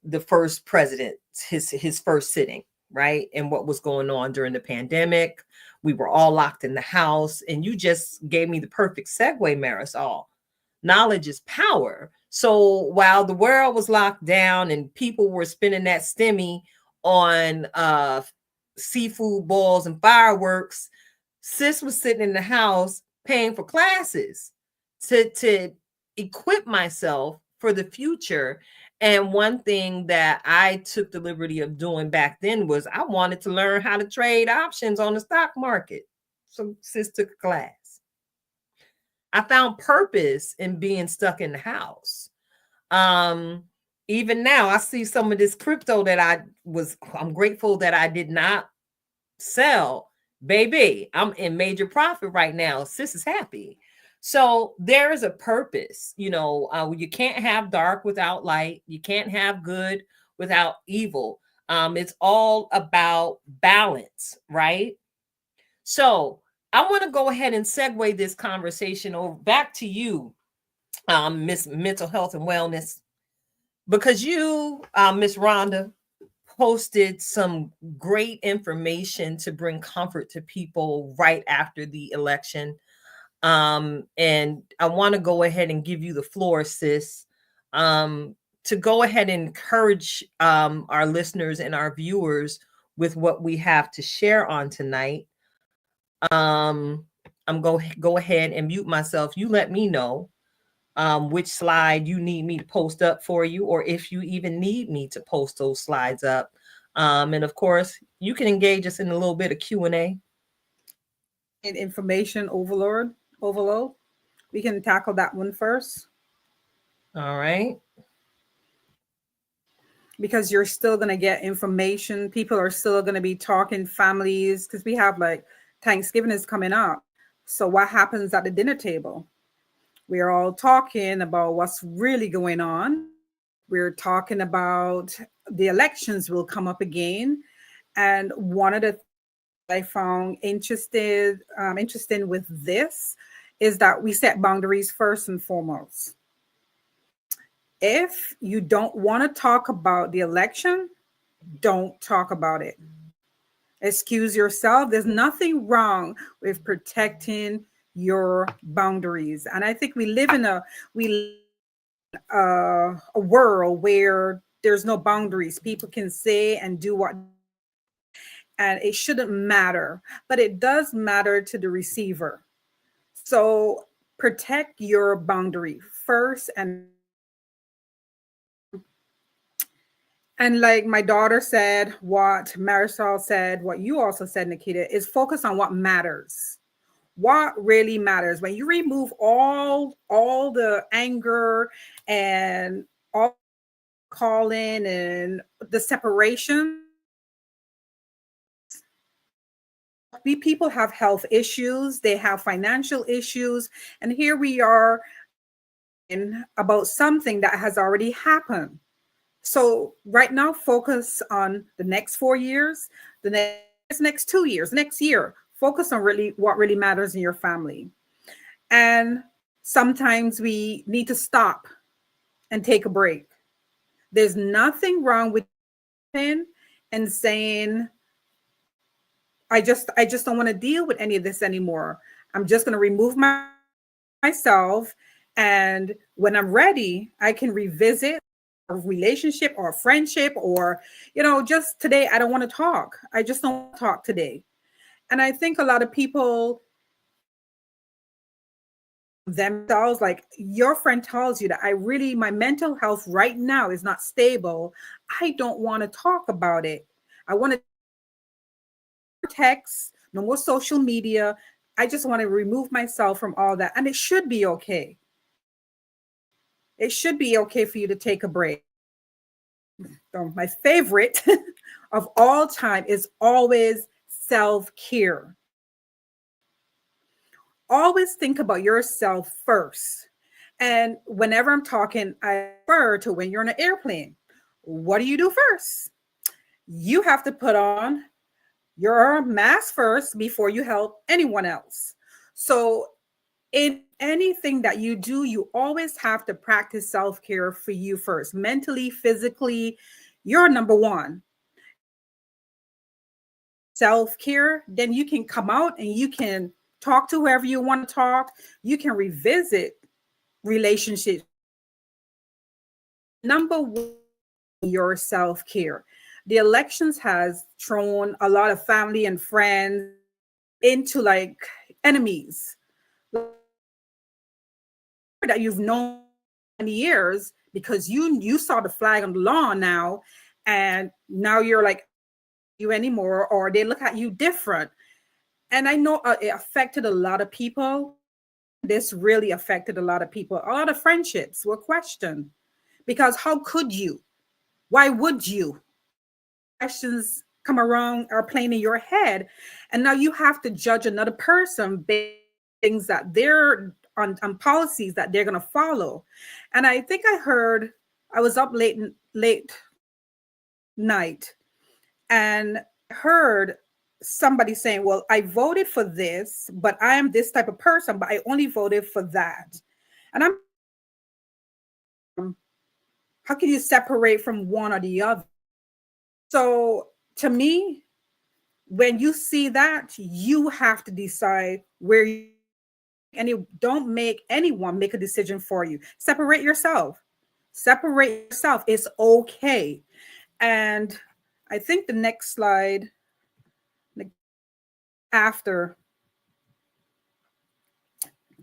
[SPEAKER 4] the first president, his first sitting, right, and what was going on during the pandemic. We were all locked in the house, and you just gave me the perfect segue, Marisol. Knowledge is power. So while the world was locked down and people were spending that stimmy on seafood balls and fireworks, sis was sitting in the house paying for classes to equip myself for the future. And one thing that I took the liberty of doing back then was I wanted to learn how to trade options on the stock market. So sis took a class. I found purpose in being stuck in the house. Even now, I see some of this crypto that I'm grateful that I did not sell. Baby, I'm in major profit right now. Sis is happy. So there is a purpose. You know, you can't have dark without light. You can't have good without evil. It's all about balance, right? So I want to go ahead and segue this conversation over back to you, Miss Mental Health and Wellness, because you, Miss Rhonda, posted some great information to bring comfort to people right after the election. And I want to go ahead and give you the floor, sis, to go ahead and encourage our listeners and our viewers with what we have to share on tonight. I'm go ahead and mute myself. You let me know which slide you need me to post up for you, or if you even need me to post those slides up. And of course, you can engage us in a little bit of Q&A.
[SPEAKER 5] Information overload. We can tackle that one first.
[SPEAKER 4] All right.
[SPEAKER 5] Because you're still going to get information. People are still going to be talking, families, because we have like Thanksgiving is coming up. So what happens at the dinner table? We're all talking about what's really going on. We're talking about the elections will come up again. And one of the things I found interesting with this is that we set boundaries first and foremost. If you don't want to talk about the election, don't talk about it. Excuse yourself. There's nothing wrong with protecting your boundaries. And I think we live in a world where there's no boundaries. People can say and do what, and it shouldn't matter, but it does matter to the receiver. So protect your boundary first. And like my daughter said, what Marisol said, what you also said, Nikita, is focus on what matters. What really matters. When you remove all the anger and all calling and the separation, people have health issues, they have financial issues, and here we are about something that has already happened. So right now, focus on the next 4 years, the next 2 years, next year. Focus on really what really matters in your family. And sometimes we need to stop and take a break. There's nothing wrong with and saying, I just don't want to deal with any of this anymore. I'm just going to remove myself. And when I'm ready, I can revisit a relationship or a friendship, or, just today, I don't want to talk. I just don't want to talk today. And I think a lot of people themselves, like your friend tells you that my mental health right now is not stable. I don't want to talk about it. I want to text, no more social media. I just want to remove myself from all that. And it should be okay. It should be okay for you to take a break. So my favorite of all time is always self-care. Always think about yourself first. And whenever I'm talking, I refer to when you're on an airplane. What do you do first? You have to put on your mask first before you help anyone else. So in anything that you do, you always have to practice self-care for you first, mentally, physically. You're number one. Self-care, then you can come out and you can talk to whoever you want to talk. You can revisit relationships. Number one, your self-care. The elections has thrown a lot of family and friends into like enemies that you've known many years because you saw the flag on the lawn now, and now you're like you anymore, or they look at you different. And I know it affected a lot of people. This really affected a lot of people. A lot of friendships were questioned because how could you? Why would you? Questions come around are playing in your head, and now you have to judge another person based on things that they're on policies that they're going to follow. And I think I was up late night and heard somebody saying, well, I voted for this, but I am this type of person, but I only voted for that. And how can you separate from one or the other? So to me, when you see that, you have to decide where don't make anyone make a decision for you. Separate yourself. It's okay. And I think the next slide after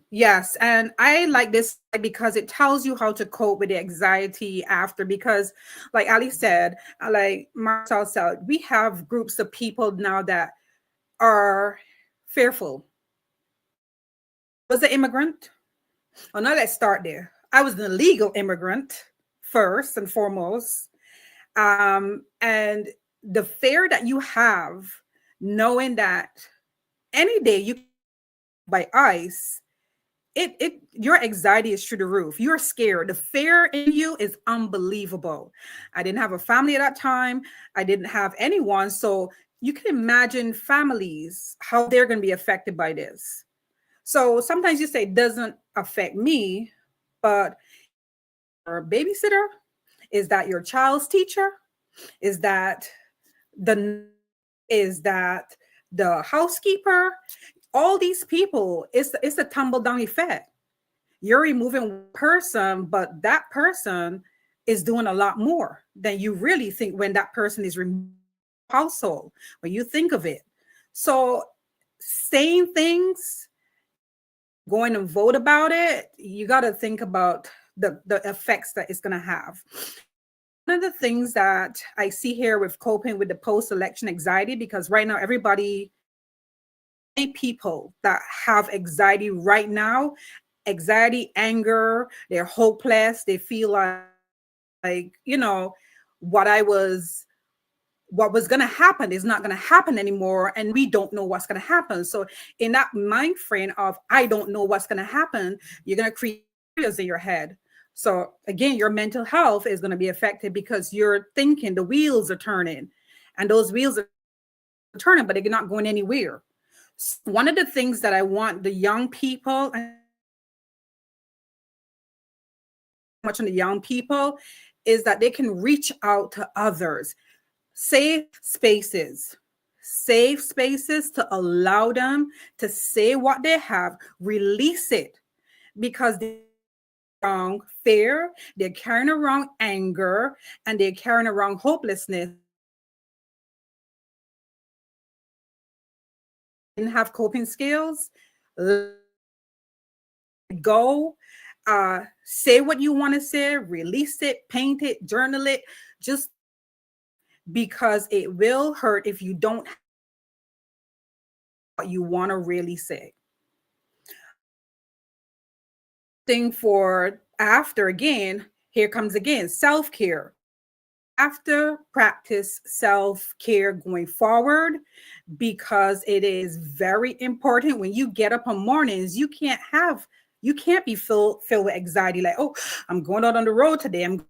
[SPEAKER 5] Yes, and I like this because it tells you how to cope with the anxiety after. Because, like Ali said, like Marcel said, we have groups of people now that are fearful. Was an immigrant? Oh, now let's start there. I was an illegal immigrant first and foremost, and the fear that you have, knowing that any day you by ICE, it your anxiety is through the roof. You're scared. The fear in you is unbelievable. I didn't have a family at that time. I didn't have anyone. So you can imagine families, how they're going to be affected by this. So sometimes you say it doesn't affect me, but your babysitter, is that your child's teacher? Is that the is that the housekeeper? All these people, it's a tumble down effect. You're removing one person, but that person is doing a lot more than you really think when that person is removed household, when you think of it. So saying things, going and vote about it, you got to think about the effects that it's going to have. One of the things that I see here with coping with the post-election anxiety, because right now everybody, many people that have anxiety right now, anxiety, anger, they're hopeless, they feel like what I was what was going to happen is not going to happen anymore, and we don't know what's going to happen. So in that mind frame of I don't know what's going to happen, you're going to create areas in your head. So again, your mental health is going to be affected because you're thinking the wheels are turning, and those wheels are turning, but they're not going anywhere. So one of the things that I want the young people, and much on the young people, is that they can reach out to others. Safe spaces to allow them to say what they have, release it, because they're around fear, they're carrying around anger, and they're carrying around hopelessness. Didn't have coping skills, let go, say what you want to say, release it, paint it, journal it, just because it will hurt if you don't have what you want to really say. Thing for after, again, here comes again self-care. After practice self-care going forward, because it is very important. When you get up on mornings, you can't be filled with anxiety like, oh, I'm going out on the road today, I'm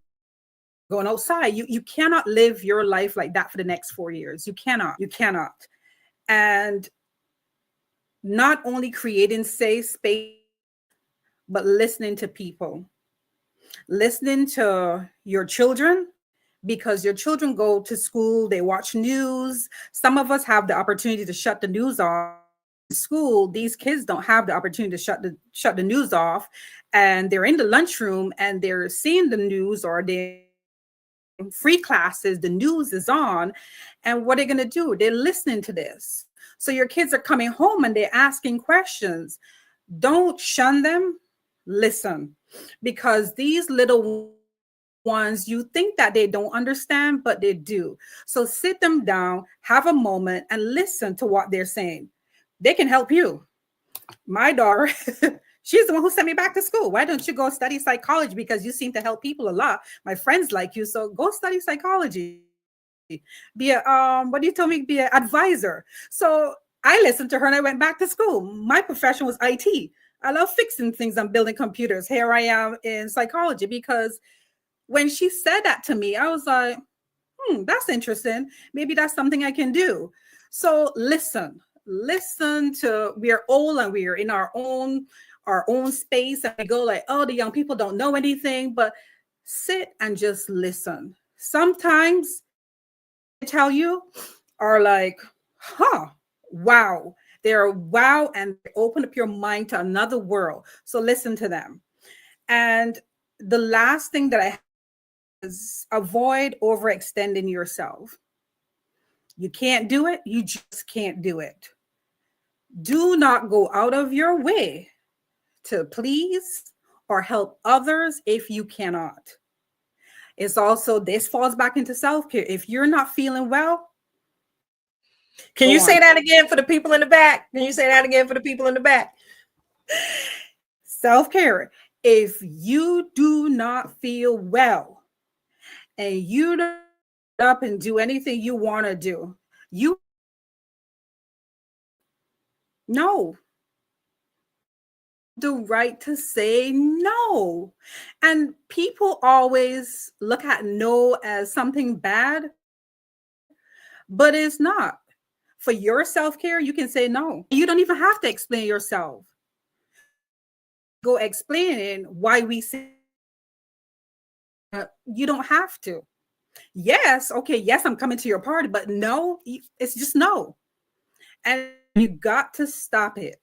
[SPEAKER 5] going outside. You cannot live your life like that for the next 4 years. You cannot. And not only creating safe space, but listening to people, listening to your children, because your children go to school, they watch news. Some of us have the opportunity to shut the news off. In school, these kids don't have the opportunity to shut the news off, and they're in the lunchroom and they're seeing the news, or they free classes, the news is on, and what are they going to do? They're listening to this. So your kids are coming home and they're asking questions. Don't shun them, listen, because these little ones, you think that they don't understand, but they do. So sit them down, have a moment, and listen to what they're saying. They can help you. My daughter, she's the one who sent me back to school. Why don't you go study psychology? Because you seem to help people a lot. My friends like you, so go study psychology. Be a what do you tell me? Be an advisor. So I listened to her and I went back to school. My profession was IT. I love fixing things. I'm building computers. Here I am in psychology, because when she said that to me, I was like, that's interesting. Maybe that's something I can do. So listen to, we are old and we are in our own space, and we go like, oh, the young people don't know anything, but sit and just listen. Sometimes I tell you are like, wow. They're wow, and they open up your mind to another world. So listen to them. And the last thing that I have is avoid overextending yourself. You can't do it. You just can't do it. Do not go out of your way to please or help others if you cannot. It's also, this falls back into self-care. If you're not feeling well,
[SPEAKER 4] Can
[SPEAKER 5] go
[SPEAKER 4] you
[SPEAKER 5] on.
[SPEAKER 4] say that again for the people in the back? Can you say that again for the people in the back?
[SPEAKER 5] Self-care. If you do not feel well and you don't get up and do anything you want to do, you no. The right to say no. And people always look at no as something bad, but it's not. For your self-care, you can say no. You don't even have to explain yourself. Go explaining why we say you don't have to. Yes, okay, yes, I'm coming to your party, but no, it's just no. And you got to stop it.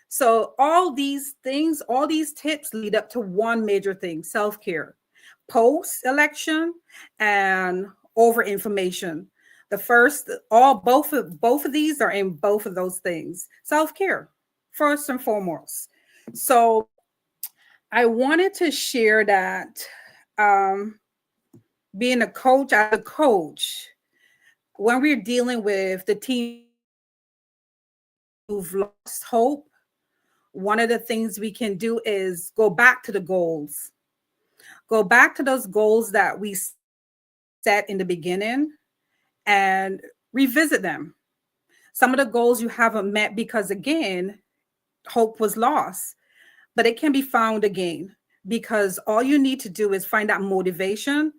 [SPEAKER 5] So all these things, all these tips lead up to one major thing: self-care. Post-election and over information. The first, both of these are in both of those things. Self-care, first and foremost. So I wanted to share that being a coach, as a coach, when we're dealing with the team who've lost hope, one of the things we can do is go back to the goals. Go back to those goals that we set in the beginning and revisit them. Some of the goals you haven't met because, again, hope was lost, but it can be found again, because all you need to do is find that motivation.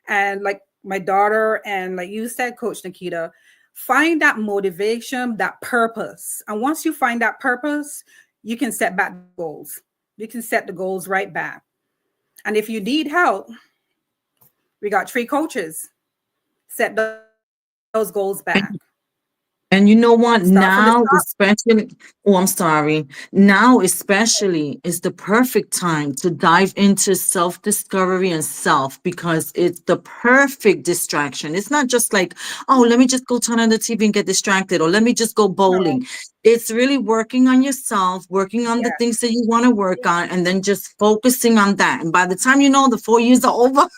[SPEAKER 5] And like my daughter, and like you said, Coach Nikita, find that motivation, that purpose. And once you find that purpose, you can set back goals. You can set the goals right back. And if you need help, we got 3 coaches. Set those goals back.
[SPEAKER 8] And you know what?
[SPEAKER 5] Start from the
[SPEAKER 8] Now,
[SPEAKER 5] top.
[SPEAKER 8] especially, oh, I'm sorry. Now, especially, is the perfect time to dive into self-discovery and self, because it's the perfect distraction. It's not just like, oh, let me just go turn on the TV and get distracted, or let me just go bowling. It's really working on yourself, working on the
[SPEAKER 5] Yes.
[SPEAKER 8] things that you want to work on, and then just focusing on that. And by the time you know, the 4 years are over.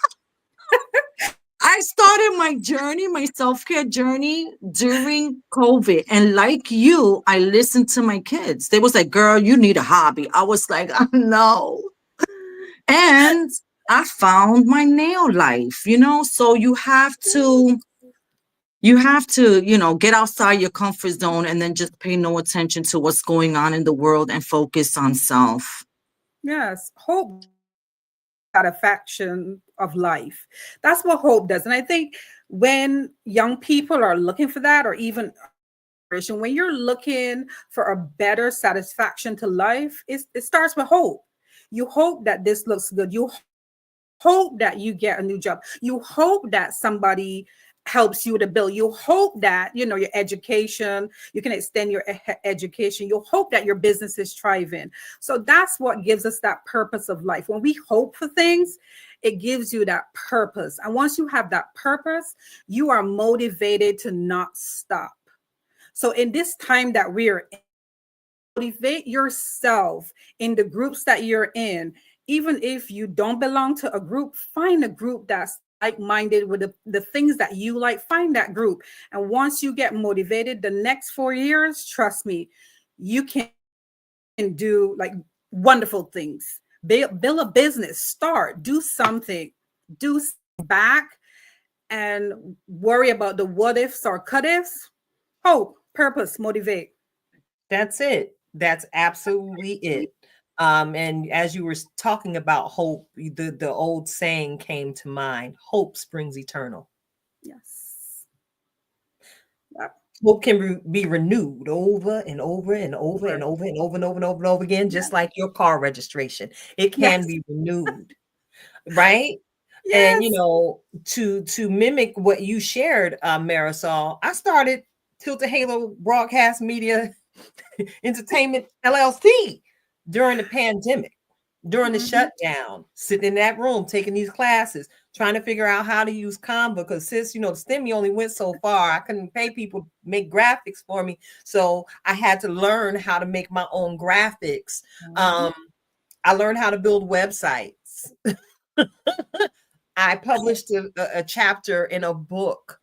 [SPEAKER 8] I started my journey, my self-care journey during COVID. And like you, I listened to my kids. They was like, girl, you need a hobby. I was like, oh, no. And I found my nail life, so you have to, get outside your comfort zone and then just pay no attention to what's going on in the world and focus on self.
[SPEAKER 5] Yes. Hope satisfaction of life. That's what hope does. And I think when young people are looking for that, or even when you're looking for a better satisfaction to life, it starts with hope. You hope that this looks good. You hope that you get a new job. You hope that somebody helps you to build. You hope that, your education, you can extend your education. You hope that your business is thriving. So that's what gives us that purpose of life. When we hope for things, it gives you that purpose. And once you have that purpose, you are motivated to not stop. So in this time that we're in, motivate yourself in the groups that you're in. Even if you don't belong to a group, find a group that's like-minded with the things that you like. Find that group. And once you get motivated, the next 4 years, trust me, you can do like wonderful things. Build a business, do something, back, and worry about the what ifs or cut ifs. Hope, purpose, motivate.
[SPEAKER 4] That's it. That's absolutely it. And as you were talking about hope, the old saying came to mind: hope springs eternal.
[SPEAKER 5] Yes.
[SPEAKER 4] Hope can be renewed over and over and over and over and over and over and over and over again, just like your car registration. It can be renewed, right? And
[SPEAKER 5] Yes.
[SPEAKER 4] to mimic what you shared, Marisol, I started Tilted Halo Broadcast Media Entertainment LLC during the pandemic, during the shutdown, sitting in that room, taking these classes, trying to figure out how to use Canva, because sis, the STEMI only went so far. I couldn't pay people to make graphics for me. So I had to learn how to make my own graphics. I learned how to build websites. I published a chapter in a book.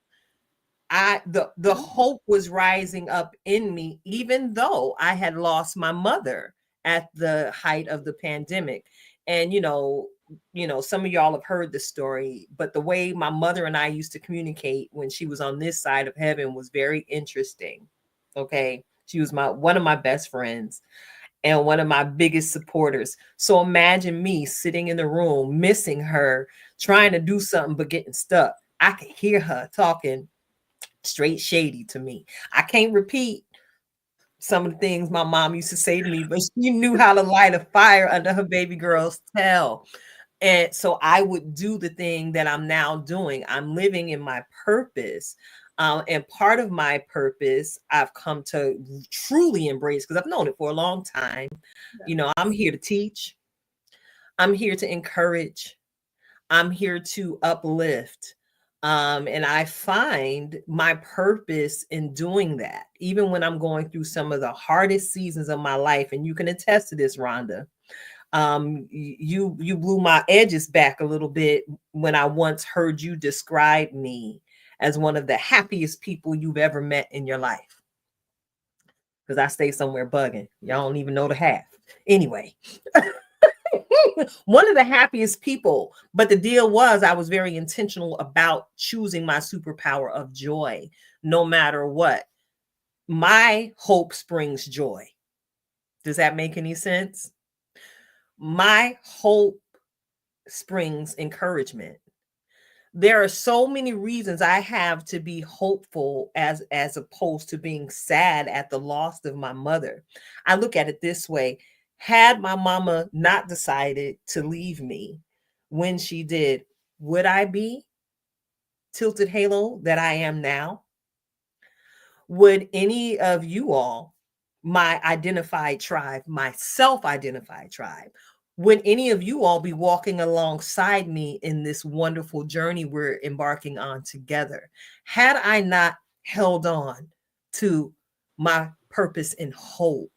[SPEAKER 4] The hope was rising up in me, even though I had lost my mother at the height of the pandemic. And some of y'all have heard the story, but the way my mother and I used to communicate when she was on this side of heaven was very interesting. Okay. She was one of my best friends and one of my biggest supporters. So imagine me sitting in the room, missing her, trying to do something, but getting stuck. I could hear her talking straight shady to me. I can't repeat some of the things my mom used to say to me, but she knew how to light a fire under her baby girl's tail. And so I would do the thing that I'm now doing. I'm living in my purpose. And part of my purpose I've come to truly embrace because I've known it for a long time. I'm here to teach. I'm here to encourage. I'm here to uplift. And I find my purpose in doing that, even when I'm going through some of the hardest seasons of my life. And you can attest to this, Rhonda. You blew my edges back a little bit when I once heard you describe me as one of the happiest people you've ever met in your life. Because I stay somewhere bugging. Y'all don't even know the half. Anyway. One of the happiest people, but the deal was I was very intentional about choosing my superpower of joy, no matter what. My hope springs joy. Does that make any sense? My hope springs encouragement. There are so many reasons I have to be hopeful as opposed to being sad at the loss of my mother. I look at it this way. Had my mama not decided to leave me when she did, would I be tilted halo that I am now? Would any of you all, my identified tribe, my self-identified tribe, would any of you all be walking alongside me in this wonderful journey we're embarking on together? Had I not held on to my purpose and hope?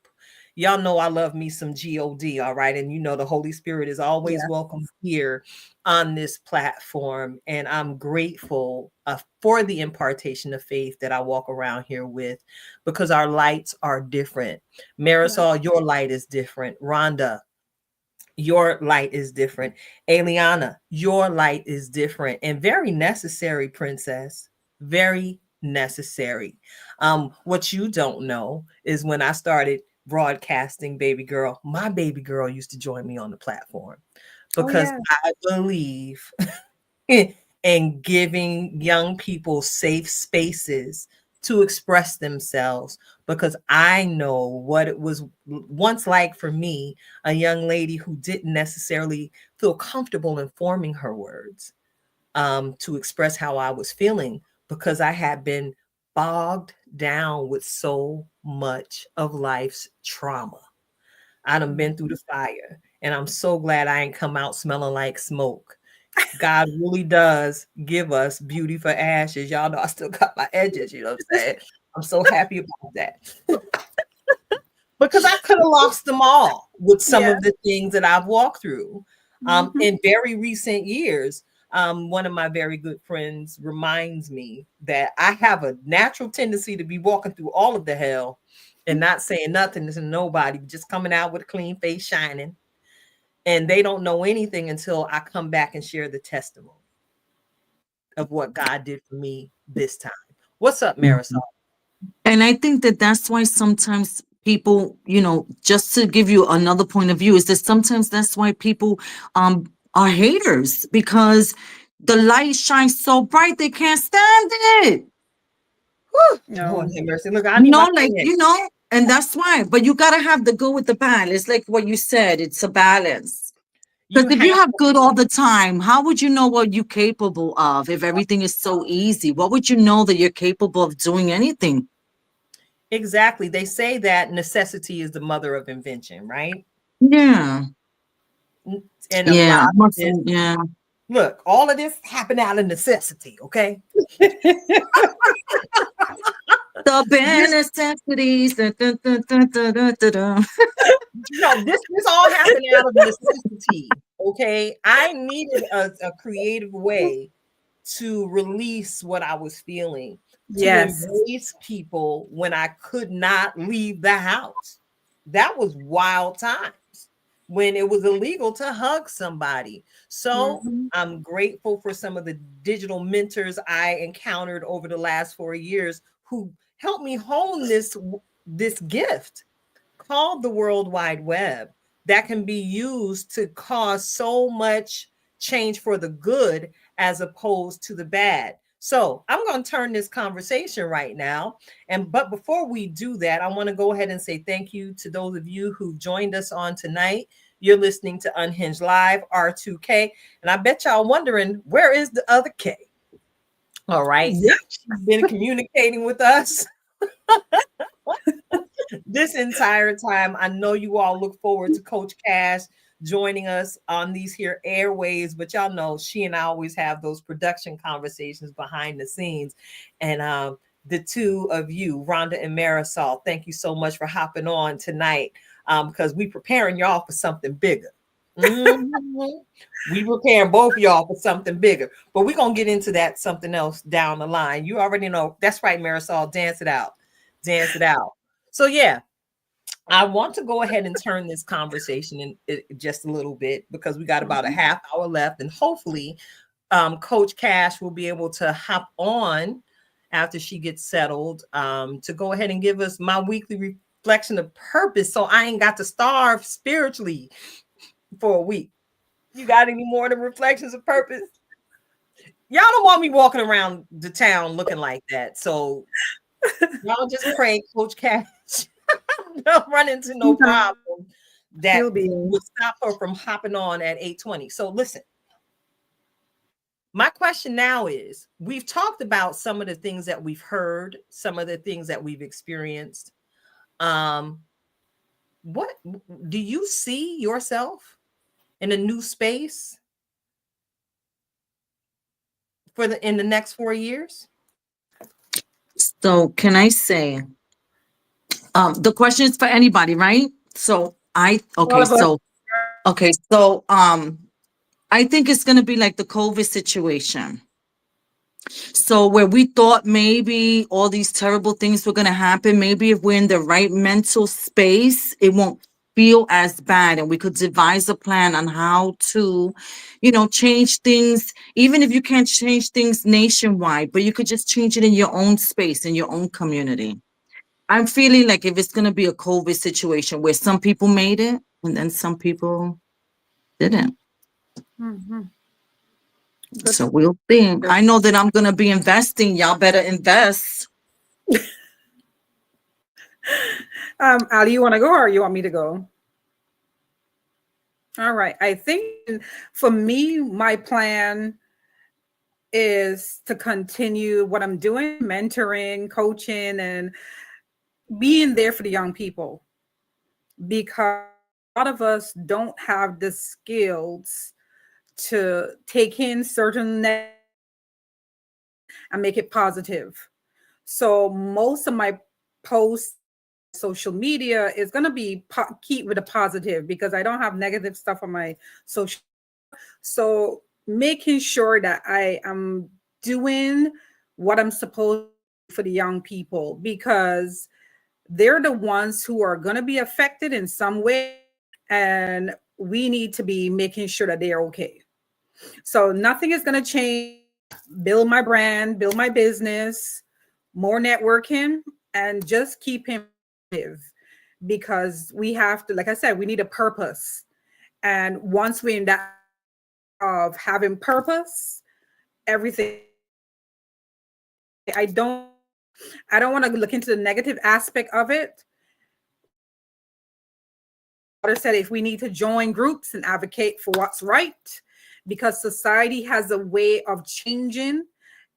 [SPEAKER 4] Y'all know I love me some God, all right? And the Holy Spirit is always welcome here on this platform. And I'm grateful for the impartation of faith that I walk around here with because our lights are different. Marisol, your light is different. Rhonda, your light is different. Eliana, your light is different and very necessary, princess. Very necessary. What you don't know is when I started broadcasting baby girl, my baby girl used to join me on the platform because I believe in giving young people safe spaces to express themselves because I know what it was once like for me, a young lady who didn't necessarily feel comfortable informing her words to express how I was feeling because I had been bogged down with so much of life's trauma. I done been through the fire and I'm so glad I ain't come out smelling like smoke. God really does give us beauty for ashes. Y'all know I still got my edges, you know what I'm saying? I'm so happy about that. Because I could have lost them all with some of the things that I've walked through. In very recent years, one of my very good friends reminds me that I have a natural tendency to be walking through all of the hell and not saying nothing to nobody, just coming out with a clean face shining. And they don't know anything until I come back and share the testimony of what God did for me this time. What's up, Marisol?
[SPEAKER 8] And I think that that's why sometimes people, just to give you another point of view, is that sometimes that's why people are haters because the light shines so bright they can't stand it.
[SPEAKER 4] Lord have mercy. Look, I need my
[SPEAKER 8] and that's why. But you gotta have the good with the bad. It's like what you said, it's a balance. Because if you have good all the time, how would you know what you're capable of if everything is so easy? What would you know that you're capable of doing anything?
[SPEAKER 4] Exactly. They say that necessity is the mother of invention, right?
[SPEAKER 8] Yeah.
[SPEAKER 4] And a lot of this,
[SPEAKER 8] yeah.
[SPEAKER 4] Look, all of this happened out of necessity, okay?
[SPEAKER 8] The bare
[SPEAKER 4] This,
[SPEAKER 8] necessities. Dun, dun, dun, dun, dun, dun, dun, dun.
[SPEAKER 4] this all happened out of necessity. Okay, I needed a creative way to release what I was feeling, to
[SPEAKER 5] Yes.
[SPEAKER 4] embrace people when I could not leave the house. That was wild times when it was illegal to hug somebody. So
[SPEAKER 5] Mhm.
[SPEAKER 4] I'm grateful for some of the digital mentors I encountered over the last 4 years who helped me hone this gift called the World Wide Web that can be used to cause so much change for the good as opposed to the bad. So I'm going to turn this conversation right now. But before we do that, I want to go ahead and say thank you to those of you who've joined us on tonight. You're listening to Unhinged Live, R2K. And I bet y'all wondering, where is the other K? All right.
[SPEAKER 5] Yeah.
[SPEAKER 4] She's been communicating with us this entire time. I know you all look forward to Coach Cash joining us on these here airways, but y'all know she and I always have those production conversations behind the scenes. And the two of you, Rhonda and Marisol, thank you so much for hopping on tonight because we preparing y'all for something bigger. Mhm. We preparing both of y'all for something bigger, but we're gonna get into that something else down the line. You already know that's right, Marisol. Dance it out, dance it out. So yeah, I want to go ahead and turn this conversation in just a little bit because we got about a half hour left, and hopefully, Coach Cash will be able to hop on after she gets settled to go ahead and give us my weekly reflection of purpose, so I ain't got to starve spiritually for a week. You got any more of the reflections of purpose? Y'all don't want me walking around the town looking like that, so y'all just pray, Coach Cash. Don't run into no problem that
[SPEAKER 5] She'll be.
[SPEAKER 4] would stop her from hopping on at 8:20. So listen, my question now is, we've talked about some of the things that we've heard, some of the things that we've experienced. Um, what do you see yourself in a new space for in the next 4 years?
[SPEAKER 8] So can I say, the question is for anybody, right? So
[SPEAKER 5] All of us.
[SPEAKER 8] I think it's gonna be like the COVID situation. So where we thought maybe all these terrible things were gonna happen, maybe if we're in the right mental space, it won't feel as bad, and we could devise a plan on how to, change things, even if you can't change things nationwide, but you could just change it in your own space, in your own community. I'm feeling like if it's gonna be a COVID situation where some people made it and then some people didn't.
[SPEAKER 5] Mhm. Good.
[SPEAKER 8] So we'll see. I know that I'm gonna be investing. Y'all better invest.
[SPEAKER 5] Ali, you want to go or you want me to go? All right. I think for me, my plan is to continue what I'm doing, mentoring, coaching, and being there for the young people, because a lot of us don't have the skills to take in certain and make it positive. So most of my posts, social media is going to be keep with a positive because I don't have negative stuff on my social. So making sure that I am doing what I'm supposed to for the young people, because they're the ones who are going to be affected in some way, and we need to be making sure that they're okay. So nothing is going to change. Build my brand, build my business, more networking, and just keep him active, because we have to, like I said, we need a purpose. And once we're in that of having purpose, everything, I don't want to look into the negative aspect of it. I said if we need to join groups and advocate for what's right, because society has a way of changing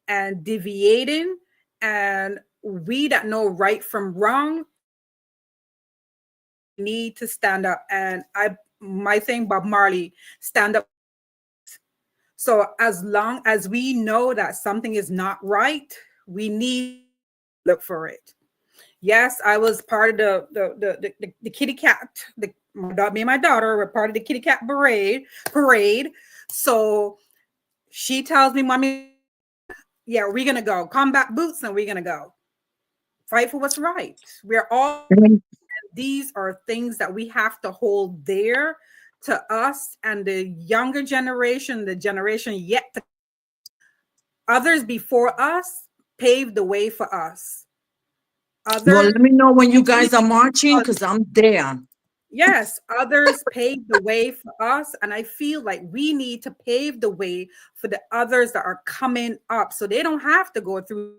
[SPEAKER 5] and deviating, and we that know right from wrong need to stand up. And my thing, Bob Marley, stand up. So as long as we know that something is not right, we need to look for it. Yes, I was part of the kitty cat. Me and my daughter were part of the kitty cat parade. So she tells me, "Mommy, yeah, we're gonna go. Combat boots, and we're gonna go fight for what's right." We're all these are things that we have to hold dear to us and the younger generation, the generation yet to others before us paved the way for us.
[SPEAKER 8] Well,
[SPEAKER 5] Others
[SPEAKER 8] let me know when you
[SPEAKER 5] actually,
[SPEAKER 8] guys are marching because I'm there.
[SPEAKER 5] yes, others paved the way for us. And I feel like we need to pave the way for the others that are coming up so they don't have to go through.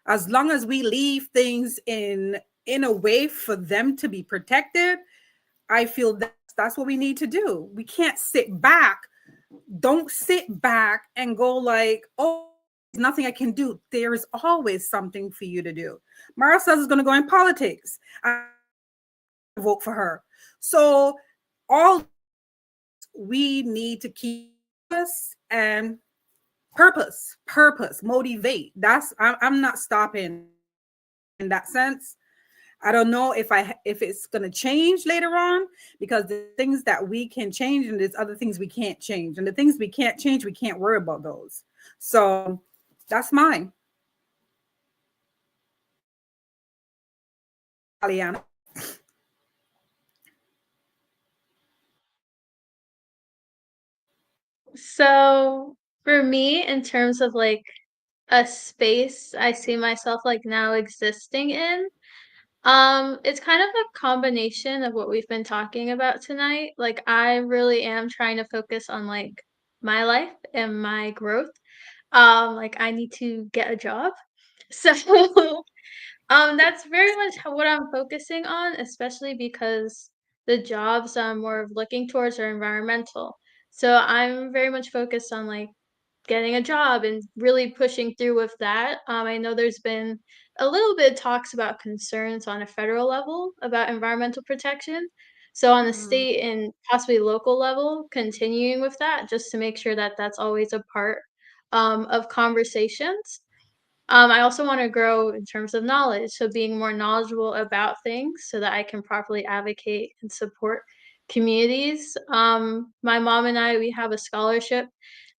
[SPEAKER 5] As long as we leave things in a way for them to be protected, I feel that's what we need to do. We can't sit back. Don't sit back and go like, oh, there's nothing I can do. There is always something for you to do. Mara says is going to go in politics. I vote for her. So all we need to keep us and purpose, motivate. I'm not stopping in that sense. I don't know if it's going to change later on because the things that we can change and there's other things we can't change. And the things we can't change, we can't worry about those. So that's mine. Aliana.
[SPEAKER 6] So for me, in terms of like a space I see myself like now existing in, it's kind of a combination of what we've been talking about tonight. Like I really am trying to focus on like my life and my growth. Like I need to get a job. So that's very much what I'm focusing on, especially because the jobs I'm more of looking towards are environmental. So I'm very much focused on like getting a job and really pushing through with that. I know there's been a little bit of talks about concerns on a federal level about environmental protection. So on the
[SPEAKER 5] Mhm.
[SPEAKER 6] state and possibly local level, continuing with that just to make sure that that's always a part of conversations. I also want to grow in terms of knowledge, so being more knowledgeable about things so that I can properly advocate and support communities. My mom and I, we have a scholarship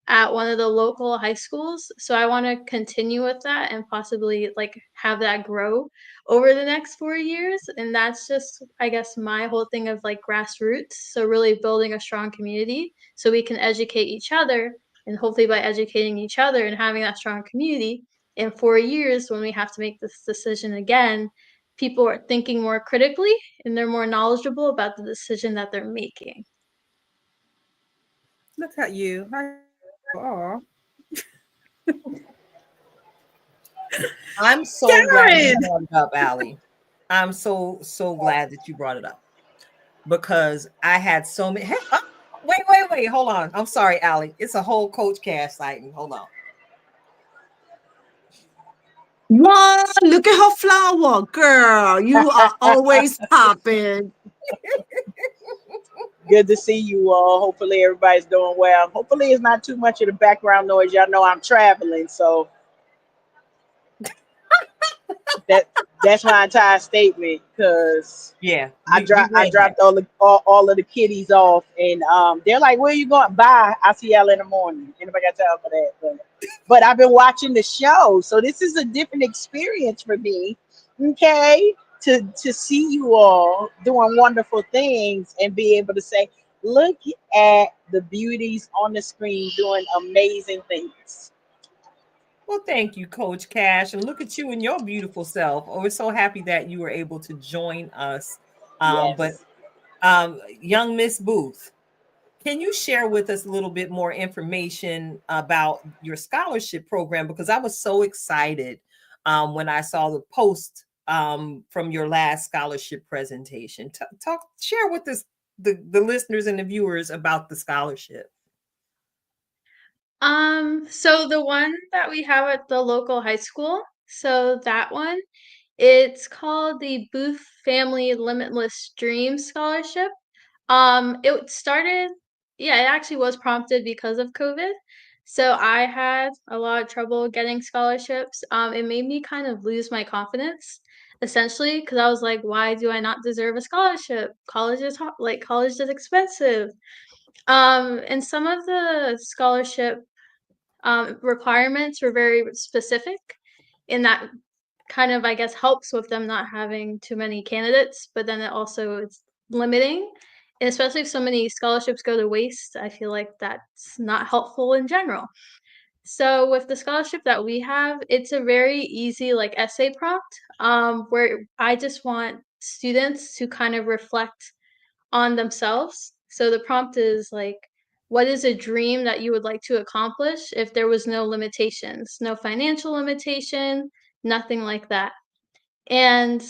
[SPEAKER 6] at one of the local high schools, so I want to continue with that and possibly like have that grow over the next 4 years. And that's just, I guess, my whole thing of like grassroots. So really building a strong community so we can educate each other, and hopefully by educating each other and having that strong community in 4 years when we have to make this decision again, people are thinking more critically and they're more knowledgeable about the decision that they're making.
[SPEAKER 5] Look at you. Oh,
[SPEAKER 4] I'm so glad you
[SPEAKER 5] Karen.
[SPEAKER 4] brought it up, Allie. I'm so glad that you brought it up because I had so many. Hey, wait, hold on. I'm sorry, Allie. It's a whole Coach Cash sighting. Hold on.
[SPEAKER 8] What? Look at her flower, girl. You are always popping.
[SPEAKER 7] Good to see you all. Hopefully everybody's doing well. Hopefully it's not too much of the background noise. Y'all know I'm traveling, so that that's my entire statement. Because
[SPEAKER 4] Yeah,
[SPEAKER 7] I
[SPEAKER 4] you
[SPEAKER 7] I
[SPEAKER 4] read that.
[SPEAKER 7] dropped all of the kiddies off, and they're like, "Where you going?" Bye. I'll see y'all in the morning. Anybody got time for that? But I've been watching the show, so this is a different experience for me. Okay, to see you all doing wonderful things and be able to say, "Look at the beauties on the screen doing amazing things."
[SPEAKER 4] Well, thank you, Coach Cash, and look at you and your beautiful self. Oh, we're so happy that you were able to join us. But
[SPEAKER 7] Yes.
[SPEAKER 4] young Miss Booth, can you share with us a little bit more information about your scholarship program? Because I was so excited when I saw the post from your last scholarship presentation. Share with us the listeners and the viewers about the scholarship.
[SPEAKER 6] So the one that we have at the local high school, so that one, it's called the Booth Family Limitless Dream Scholarship. It started, yeah, it actually was prompted because of COVID. So I had a lot of trouble getting scholarships. It made me kind of lose my confidence. essentially, because I was like, why do I not deserve a scholarship? College is expensive. And some of the scholarship requirements were very specific, and that kind of, I guess, helps with them not having too many candidates, but then it also is limiting. And especially if so many scholarships go to waste, I feel like that's not helpful in general. So with the scholarship that we have, it's a very easy like essay prompt, where I just want students to kind of reflect on themselves. So the prompt is like, what is a dream that you would like to accomplish if there was no limitations, no financial limitation, nothing like that. And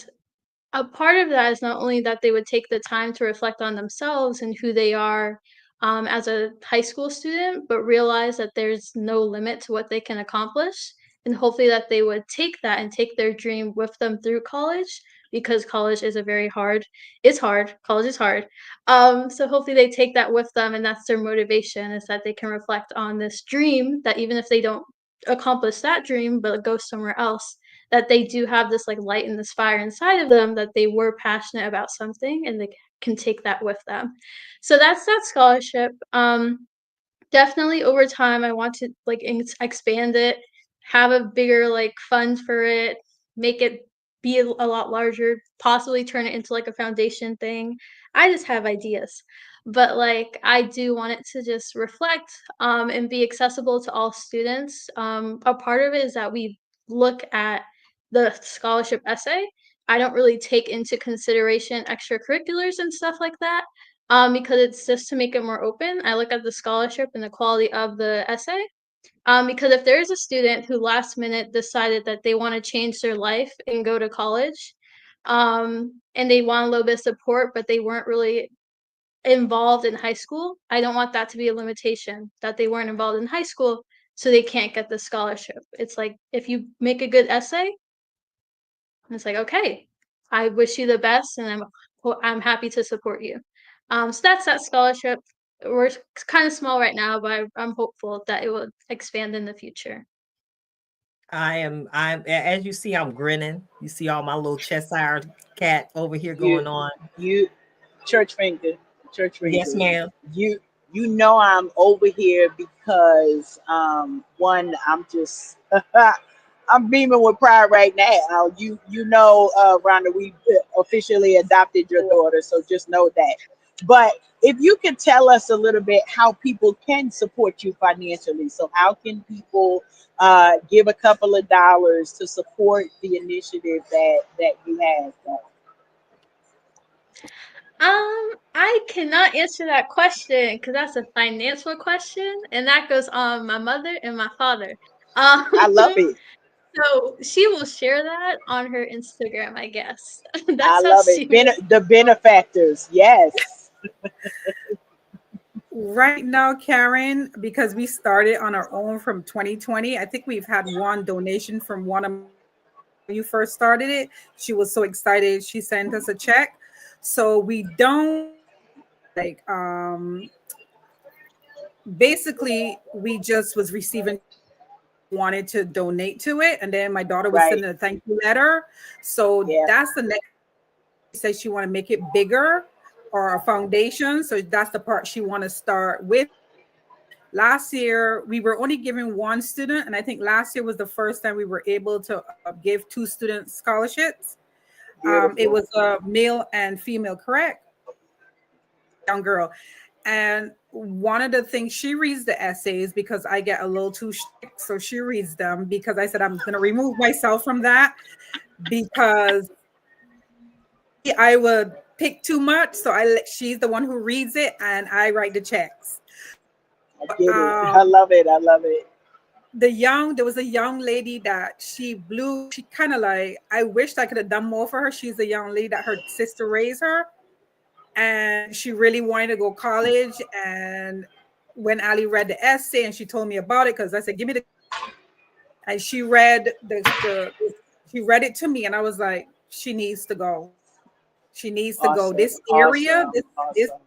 [SPEAKER 6] a part of that is not only that they would take the time to reflect on themselves and who they are as a high school student, but realize that there's no limit to what they can accomplish. And hopefully that they would take that and take their dream with them through college, because college is a very hard, it's hard. College is hard. So hopefully they take that with them, and that's their motivation, is that they can reflect on this dream, that even if they don't accomplish that dream, but go somewhere else, that they do have this like light and this fire inside of them, that they were passionate about something and they can take that with them. So that's that scholarship. Definitely over time, I want to like expand it, have a bigger like fund for it, make it be a lot larger, possibly turn it into like a foundation thing. I just have ideas. But like I do want it to just reflect and be accessible to all students. A part of it is that we look at the scholarship essay. I don't really take into consideration extracurriculars and stuff like that, because it's just to make it more open. I look at the scholarship and the quality of the essay. Because if there is a student who last minute decided that they want to change their life and go to college, and they want a little bit of support, but they weren't really involved in high school, I don't want that to be a limitation, that they weren't involved in high school, so they can't get the scholarship. It's like if you make a good essay, it's like, okay, I wish you the best, and I'm happy to support you. So that's that scholarship. We're kind of small right now, but I'm hopeful that it will expand in the future.
[SPEAKER 4] As you see, I'm grinning. You see all my little Cheshire cat over here
[SPEAKER 7] You
[SPEAKER 4] going on.
[SPEAKER 7] you church finger, church
[SPEAKER 4] Yes,
[SPEAKER 7] finger.
[SPEAKER 4] ma'am.
[SPEAKER 7] You you know I'm over here because one, I'm just I'm beaming with pride right now. You know, Rhonda, we officially adopted your daughter, so just know that. But if you could tell us a little bit how people can support you financially, so how can people give a couple of dollars to support the initiative that you have?
[SPEAKER 6] I cannot answer that question because that's a financial question, and that goes on my mother and my father. Um,
[SPEAKER 7] I love it.
[SPEAKER 6] so she will share that on her Instagram, I guess.
[SPEAKER 7] I
[SPEAKER 6] That's how
[SPEAKER 7] love it.
[SPEAKER 6] she will.
[SPEAKER 7] The benefactors, yes.
[SPEAKER 5] Right now, Karen, because we started on our own from 2020, I think we've had one donation from one of you first started it. She was so excited. She sent us a check. So we don't like basically we just was receiving, wanted to donate to it, and then my daughter was
[SPEAKER 7] Right.
[SPEAKER 5] sending a thank you letter. So
[SPEAKER 7] Yeah.
[SPEAKER 5] that's the next. She says she want to make it bigger or a foundation. So that's the part she want to start with. Last year we were only giving one student, and I think last year was the first time we were able to give two students scholarships. It
[SPEAKER 7] Beautiful.
[SPEAKER 5] was a male and female, correct? Young girl. And one of the things, she reads the essays because I get a little too strict. So she reads them because I said I'm going to remove myself from that because I would pick too much. So she's the one who reads it and I write the checks.
[SPEAKER 7] I get it. I love it. I love it.
[SPEAKER 5] There was a young lady that she kind of like, I wished I could have done more for her. She's a young lady that her sister raised her, and she really wanted to go college. And when Ali read the essay and she told me about it, because I said, give me the, and she read she read it to me, and I was like, she needs to go. She needs to go.
[SPEAKER 7] Awesome.
[SPEAKER 5] This area,
[SPEAKER 7] Awesome.
[SPEAKER 5] this
[SPEAKER 7] Awesome.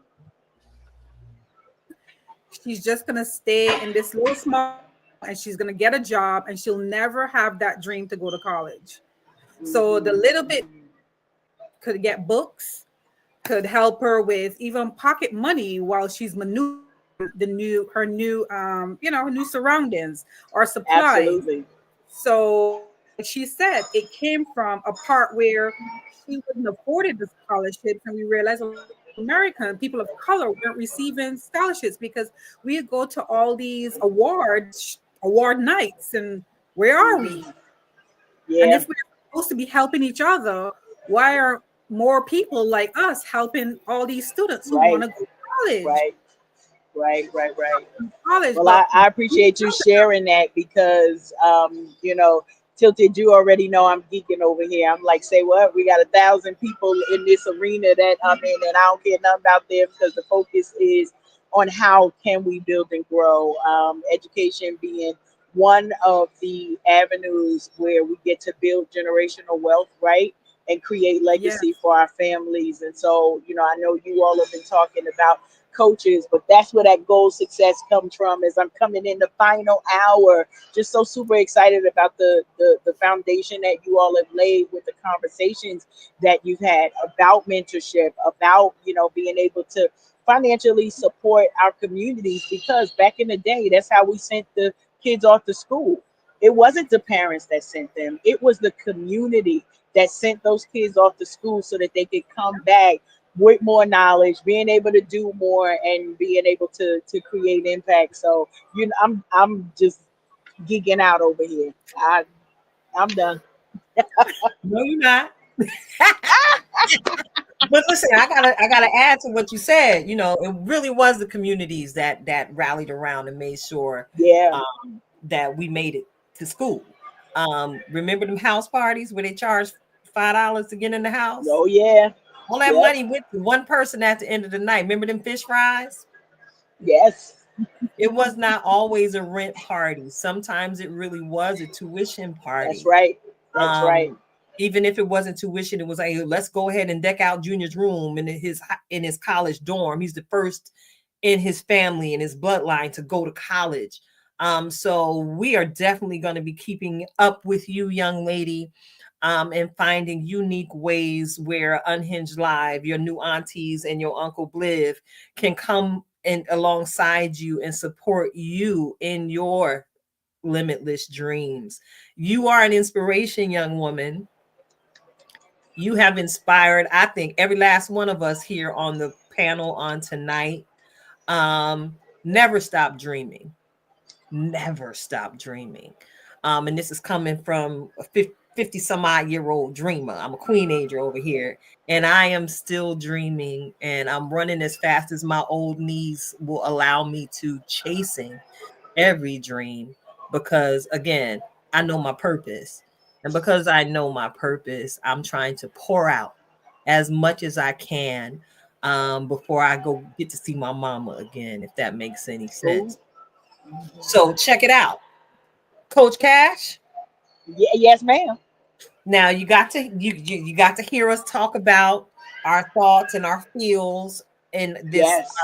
[SPEAKER 5] she's just gonna stay in this little small, and she's gonna get a job, and she'll never have that dream to go to college. So the little bit could get books, could help her with even pocket money while she's maneuvering her new her new surroundings or supplies.
[SPEAKER 7] Absolutely.
[SPEAKER 5] So like she said, it came from a part where she wasn't afforded the scholarships, and we realized a lot of American people of color weren't receiving scholarships because we go to all these award nights, and where are we?
[SPEAKER 7] Hmm.
[SPEAKER 5] And
[SPEAKER 7] Yeah.
[SPEAKER 5] if we're supposed to be helping each other, why are more people like us helping all these students who want
[SPEAKER 7] Right.
[SPEAKER 5] to go to college?
[SPEAKER 7] Right. Right. Right. Right.
[SPEAKER 5] College,
[SPEAKER 7] Well,
[SPEAKER 5] but
[SPEAKER 7] I appreciate you sharing that because, Tilted, you already know I'm geeking over here. I'm like, say what? We got 1,000 people in this arena that I'm in, and I don't care nothing about them because the focus is on how can we build and grow. Education being one of the avenues where we get to build generational wealth, right? And create
[SPEAKER 5] yes,
[SPEAKER 7] legacy for our families. And so, I know you all have been talking about coaches, but that's where that goal success comes from. As I'm coming in the final hour, just so super excited about the foundation that you all have laid with the conversations that you've had about mentorship, about being able to financially support our communities, because back in the day, that's how we sent the kids off to school. It wasn't the parents that sent them, it was the community that sent those kids off to school so that they could come back with more knowledge, being able to do more, and being able to create impact. So I'm just geeking out over here. I'm done.
[SPEAKER 4] No, you're not. But listen, I gotta add to what you said. It really was the communities that rallied around and made sure
[SPEAKER 7] Yeah.
[SPEAKER 4] that we made it to school. Remember them house parties where they charged $5 to get in the house?
[SPEAKER 7] Oh yeah.
[SPEAKER 4] All that
[SPEAKER 7] Yep.
[SPEAKER 4] money went to one person at the end of the night. Remember them fish fries?
[SPEAKER 7] Yes.
[SPEAKER 4] It was not always a rent party. Sometimes it really was a tuition
[SPEAKER 7] That's
[SPEAKER 4] party.
[SPEAKER 7] right. That's right.
[SPEAKER 4] Um, Even if it wasn't tuition, it was like, let's go ahead and deck out Junior's room in his college dorm. He's the first in his family and his bloodline to go to college. So we are definitely going to be keeping up with you, young lady, and finding unique ways where Unhinged Live, your new aunties and your Uncle Bliv can come and alongside you and support you in your limitless dreams. You are an inspiration, young woman. You have inspired, I think, every last one of us here on the panel on tonight. Never stop dreaming. Never stop dreaming. And this is coming from a 50 some odd year old dreamer. I'm a queen ager over here, and I am still dreaming, and I'm running as fast as my old knees will allow me to, chasing every dream, because again, I know my purpose. And because I know my purpose, I'm trying to pour out as much as I can, before I go get to see my mama again, if that makes any
[SPEAKER 7] Cool.
[SPEAKER 4] sense. So check it out, Coach Cash.
[SPEAKER 7] Yeah. Yes, ma'am.
[SPEAKER 4] Now you got to hear us talk about our thoughts and our feels in this
[SPEAKER 7] Yes.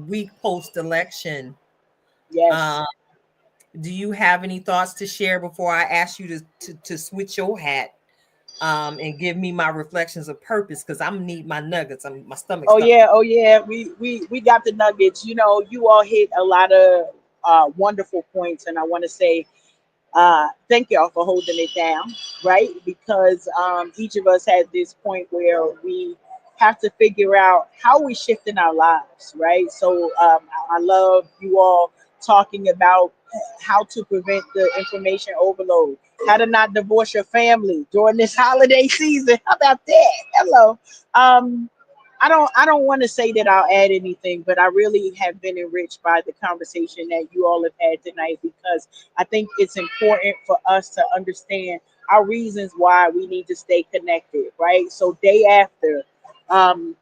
[SPEAKER 4] week post election.
[SPEAKER 7] Yes.
[SPEAKER 4] Do you have any thoughts to share before I ask you to switch your hat, and give me my reflections of purpose? Because I'm need my nuggets. My stomach's
[SPEAKER 7] Oh
[SPEAKER 4] starting.
[SPEAKER 7] yeah. Oh yeah. We got the nuggets. You all hit a lot of wonderful points, and I want to say thank y'all for holding it down, right? Because each of us had this point where we have to figure out how we shift in our lives, right? So I love you all talking about how to prevent the information overload, how to not divorce your family during this holiday season. How about that? Hello. Um, I don't want to say that I'll add anything, but I really have been enriched by the conversation that you all have had tonight, because I think it's important for us to understand our reasons why we need to stay connected, right? So day after,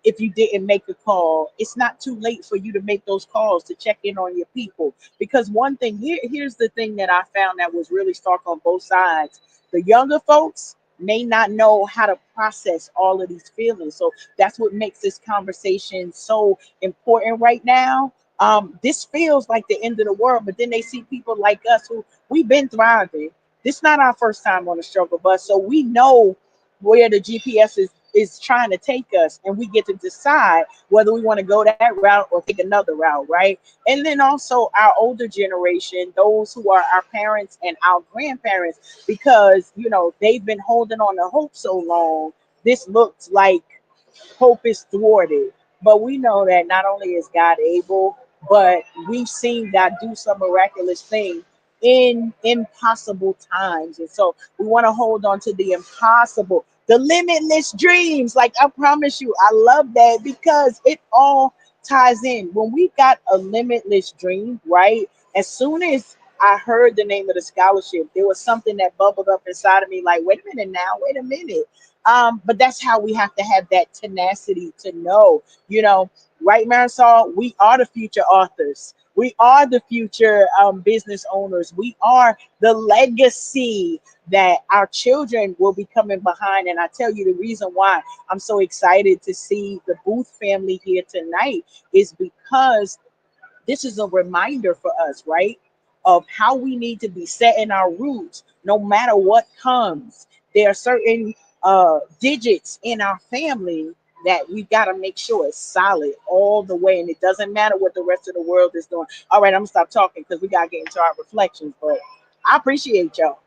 [SPEAKER 7] if you didn't make a call, it's not too late for you to make those calls to check in on your people. Because one thing here's the thing that I found that was really stark on both sides. The younger folks may not know how to process all of these feelings. So that's what makes this conversation so important right now. This feels like the end of the world, but then they see people like us who we've been thriving. This is not our first time on the struggle bus, so we know where the GPS is is trying to take us, and we get to decide whether we want to go that route or take another route, right? And then also our older generation, those who are our parents and our grandparents, because they've been holding on to hope so long. This looks like hope is thwarted. But we know that not only is God able, but we've seen God do some miraculous things in impossible times. And so we want to hold on to the impossible, the limitless dreams. Like I promise you, I love that because it all ties in. When we got a limitless dream, right? As soon as I heard the name of the scholarship, there was something that bubbled up inside of me like, wait a minute now, wait a minute. But that's how we have to have that tenacity to know, right, Marisol? We are the future authors. We are the future business owners. We are the legacy that our children will be coming behind. And I tell you, the reason why I'm so excited to see the Booth family here tonight is because this is a reminder for us, right, of how we need to be setting our roots no matter what comes. There are certain digits in our family that we got to make sure it's solid all the way. And it doesn't matter what the rest of the world is doing. All right, I'm going to stop talking because we got to get into our reflections. But I appreciate y'all.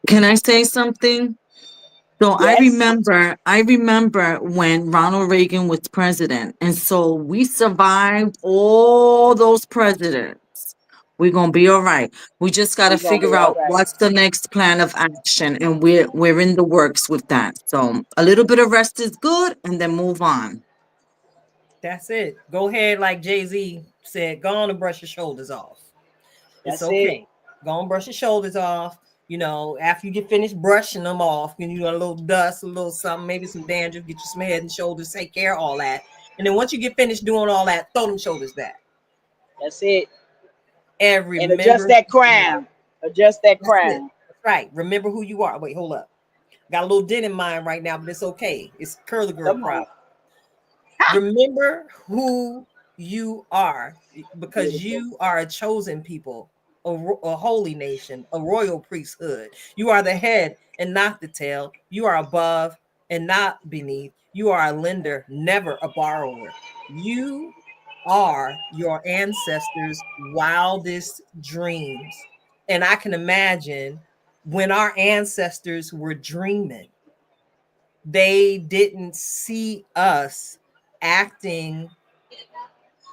[SPEAKER 8] Can I say something? So
[SPEAKER 7] Yes.
[SPEAKER 8] I remember when Ronald Reagan was president. And so we survived all those presidents. We're gonna be all right. We just gotta
[SPEAKER 7] We're going to
[SPEAKER 8] figure
[SPEAKER 7] be all
[SPEAKER 8] out
[SPEAKER 7] right.
[SPEAKER 8] what's the next plan of action. And we're in the works with that. So a little bit of rest is good and then move on.
[SPEAKER 4] That's it. Go ahead, like Jay-Z said, go on and brush your shoulders off. It's
[SPEAKER 7] That's it.
[SPEAKER 4] okay. Go on, brush your shoulders off. After you get finished brushing them off, you got a little dust, a little something, maybe some dandruff, get you some head and shoulders, take care of all that. And then once you get finished doing all that, throw them shoulders back.
[SPEAKER 7] That's it.
[SPEAKER 4] And
[SPEAKER 7] And adjust
[SPEAKER 4] remember
[SPEAKER 7] that
[SPEAKER 4] who you are.
[SPEAKER 7] crown. Adjust that
[SPEAKER 4] That's it.
[SPEAKER 7] crown.
[SPEAKER 4] That's right. Remember who you are. Wait, hold up. Got a little dent in mine right now, but it's okay. It's curly girl
[SPEAKER 7] Come on.
[SPEAKER 4] problem. Remember who you are because
[SPEAKER 7] Beautiful.
[SPEAKER 4] you are a chosen people, a holy nation, a royal priesthood. You are the head and not the tail. You are above and not beneath. You are a lender, never a borrower. You are your ancestors' wildest dreams. And I can imagine when our ancestors were dreaming, they didn't see us acting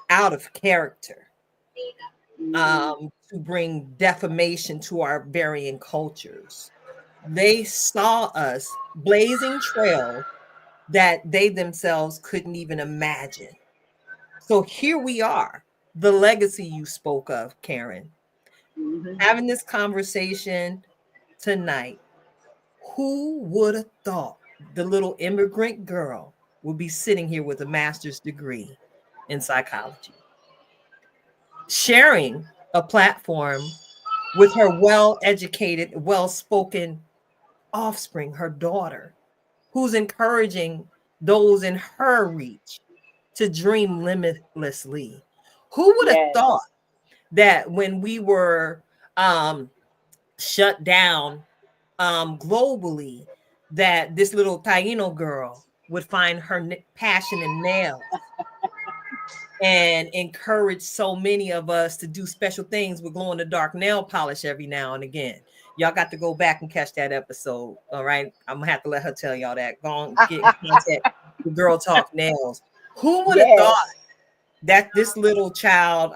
[SPEAKER 4] out of character
[SPEAKER 7] Mhm.
[SPEAKER 4] to bring defamation to our varying cultures. They saw us blazing trails that they themselves couldn't even imagine. So here we are, the legacy you spoke of, Karen,
[SPEAKER 7] Mhm.
[SPEAKER 4] having this conversation tonight. Who would have thought the little immigrant girl would be sitting here with a master's degree in psychology, sharing a platform with her well educated, well spoken offspring, her daughter, who's encouraging those in her reach to dream limitlessly? Who would have thought
[SPEAKER 7] Yes.
[SPEAKER 4] that when we were um, shut down globally, that this little Taino girl would find her passion in nails and encourage so many of us to do special things with glow in the dark nail polish every now and again. Y'all got to go back and catch that episode. All right. I'm gonna have to let her tell y'all that. Go on, get in contact with Girl Talk Nails. Who would have thought
[SPEAKER 7] Yes.
[SPEAKER 4] that this little child,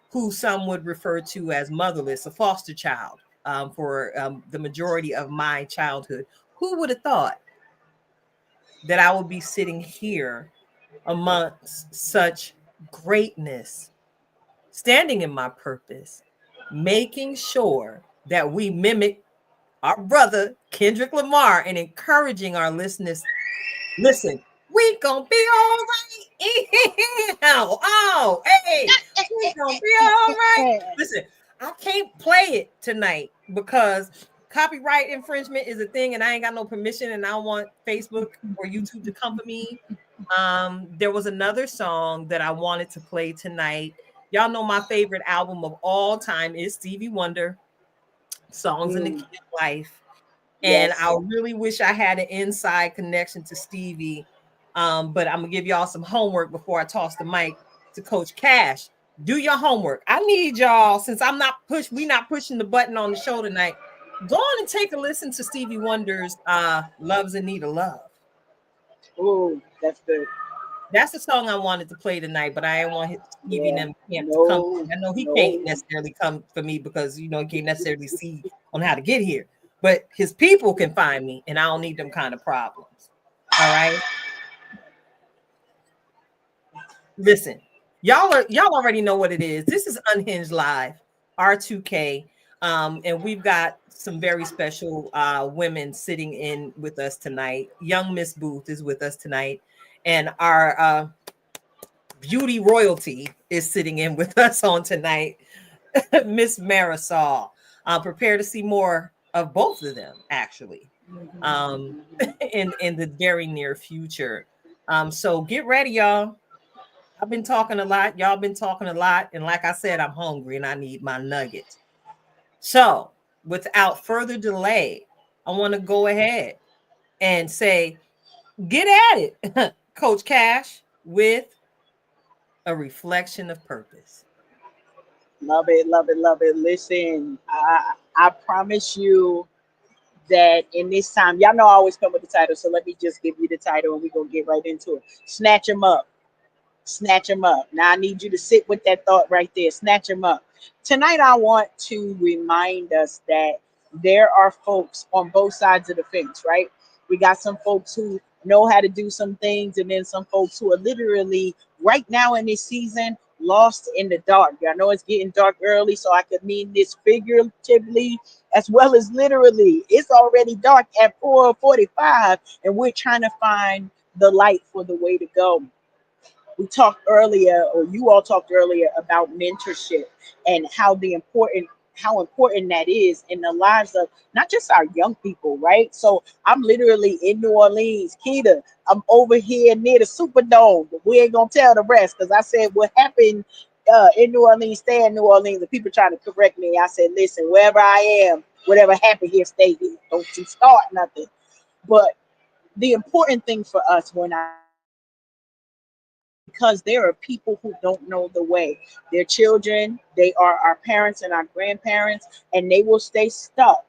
[SPEAKER 4] who some would refer to as motherless, a foster child, for the majority of my childhood, who would have thought that I would be sitting here amongst such greatness, standing in my purpose, making sure that we mimic our brother Kendrick Lamar and encouraging our listeners. Listen, we gonna be all right. Oh, hey, we gonna be all right. Listen, I can't play it tonight because copyright infringement is a thing, and I ain't got no permission, and I don't want Facebook or YouTube to come for me. There was another song that I wanted to play tonight. Y'all know my favorite album of all time is Stevie Wonder, Songs in the
[SPEAKER 7] Mm.
[SPEAKER 4] Key of Life. And
[SPEAKER 7] Yes.
[SPEAKER 4] I really wish I had an inside connection to Stevie. But I'm gonna give y'all some homework before I toss the mic to Coach Cash. Do your homework. I need y'all, since we not pushing the button on the show tonight. Go on and take a listen to Stevie Wonder's Love's in Need of Love.
[SPEAKER 7] Ooh, that's good.
[SPEAKER 4] That's the song I wanted to play tonight, but I didn't want Stevie and
[SPEAKER 7] Yeah.
[SPEAKER 4] them camp to come.
[SPEAKER 7] No,
[SPEAKER 4] I know he can't
[SPEAKER 7] no.
[SPEAKER 4] necessarily come for me because he can't necessarily see on how to get here. But his people can find me, and I don't need them kind of problems. All right. Listen, y'all already know what it is. This is Unhinged Live, R2K. And we've got some very special women sitting in with us tonight. Young Miss Booth is with us tonight, and our beauty royalty is sitting in with us on tonight, Miss Marisol. Prepare to see more of both of them, actually, um, in the very near future. So get ready, y'all. I've been talking a lot. Y'all been talking a lot. And like I said, I'm hungry and I need my nuggets. So without further delay, I want to go ahead and say, get at it, Coach Cash, with a reflection of purpose.
[SPEAKER 7] Love it, love it, love it. Listen, I promise you that in this time, y'all know I always come with the title, so let me just give you the title and we're gonna get right into it. Snatch them up. Snatch them up. Now I need you to sit with that thought right there. Snatch them up. Tonight I want to remind us that there are folks on both sides of the fence, right? We got some folks who know how to do some things, and then some folks who are literally right now in this season lost in the dark. Y'all know it's getting dark early, so I could mean this figuratively as well as literally. It's already dark at 4:45, and we're trying to find the light for the way to go. We talked earlier, or you all talked earlier, about mentorship and how important that is in the lives of not just our young people, right? So I'm literally in New Orleans, Keita. I'm over here near the Superdome, but we ain't gonna tell the rest because I said what happened in New Orleans, stay in New Orleans. The people trying to correct me. I said, listen, wherever I am, whatever happened here, stay here. Don't you start nothing. But the important thing for us when I because there are people who don't know the way. Their children, they are our parents and our grandparents, and they will stay stuck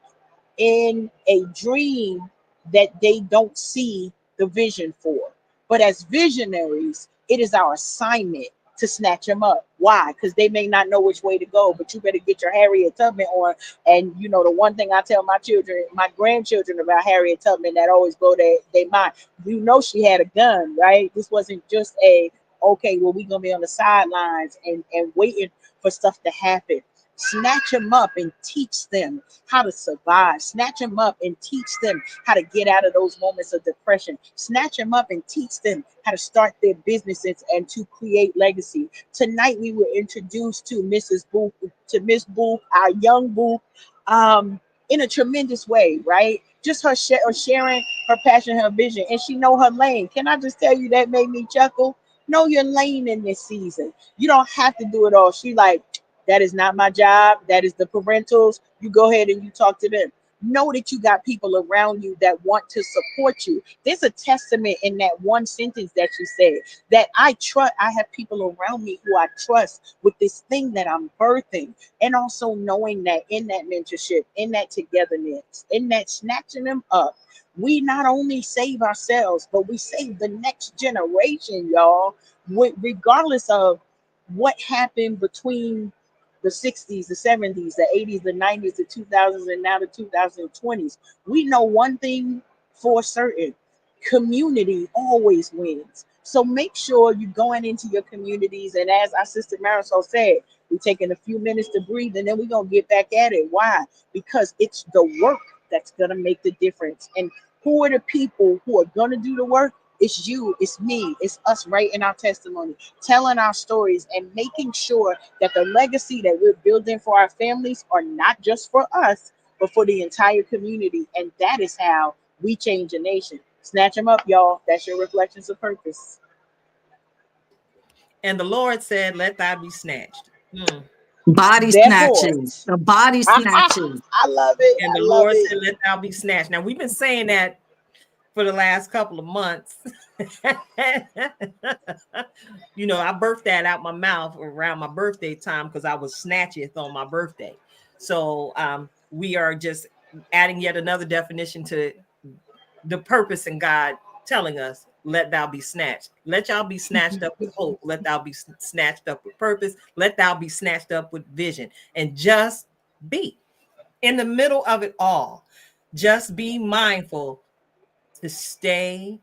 [SPEAKER 7] in a dream that they don't see the vision for. But as visionaries, it is our assignment to snatch them up. Why? Because they may not know which way to go, but you better get your Harriet Tubman on. And you know, the one thing I tell my children, my grandchildren about Harriet Tubman that always blow their mind, you know, she had a gun, right? This wasn't just a, okay, well, we're gonna be on the sidelines and waiting for stuff to happen. Snatch them up and teach them how to survive. Snatch them up and teach them how to get out of those moments of depression. Snatch them up and teach them how to start their businesses and to create legacy. Tonight we were introduced to Mrs. Booth, to Miss Booth, our young Booth, in a tremendous way, right? Just her sharing her passion, her vision, and she know her lane. Can I just tell you that made me chuckle? Know your lane in this season. You don't have to do it all. She like, that is not my job. That is the parentals. You go ahead and you talk to them. Know that you got people around you that want to support you. There's a testament in that one sentence that you said, that I trust. I have people around me who I trust with this thing that I'm birthing. And also knowing that in that mentorship, in that togetherness, in that snatching them up, we not only save ourselves, but we save the next generation, y'all. Regardless of what happened between the 60s, the 70s, the 80s, the 90s, the 2000s, and now the 2020s. We know one thing for certain: community always wins. So make sure you're going into your communities. And as our sister Marisol said, we're taking a few minutes to breathe and then we're going to get back at it. Why? Because it's the work that's going to make the difference. And who are the people who are going to do the work? It's you, it's me, it's us writing our testimony, telling our stories, and making sure that the legacy that we're building for our families are not just for us, but for the entire community. And that is how we change a nation. Snatch them up, y'all. That's your reflections of purpose.
[SPEAKER 4] And the Lord said, let thy be snatched. Hmm.
[SPEAKER 8] Body
[SPEAKER 7] That
[SPEAKER 8] snatches.
[SPEAKER 7] part.
[SPEAKER 8] The body snatches.
[SPEAKER 7] I love it.
[SPEAKER 4] And
[SPEAKER 7] I
[SPEAKER 4] the
[SPEAKER 7] love
[SPEAKER 4] Lord
[SPEAKER 7] it.
[SPEAKER 4] said, "Let thou be snatched." Now we've been saying that for the last couple of months. You know, I birthed that out my mouth around my birthday time because I was snatcheth on my birthday. So we are just adding yet another definition to the purpose in God telling us, let thou be snatched. Let y'all be snatched up with hope. Let thou be snatched up with purpose. Let thou be snatched up with vision. And just be in the middle of it all. Just be mindful to stay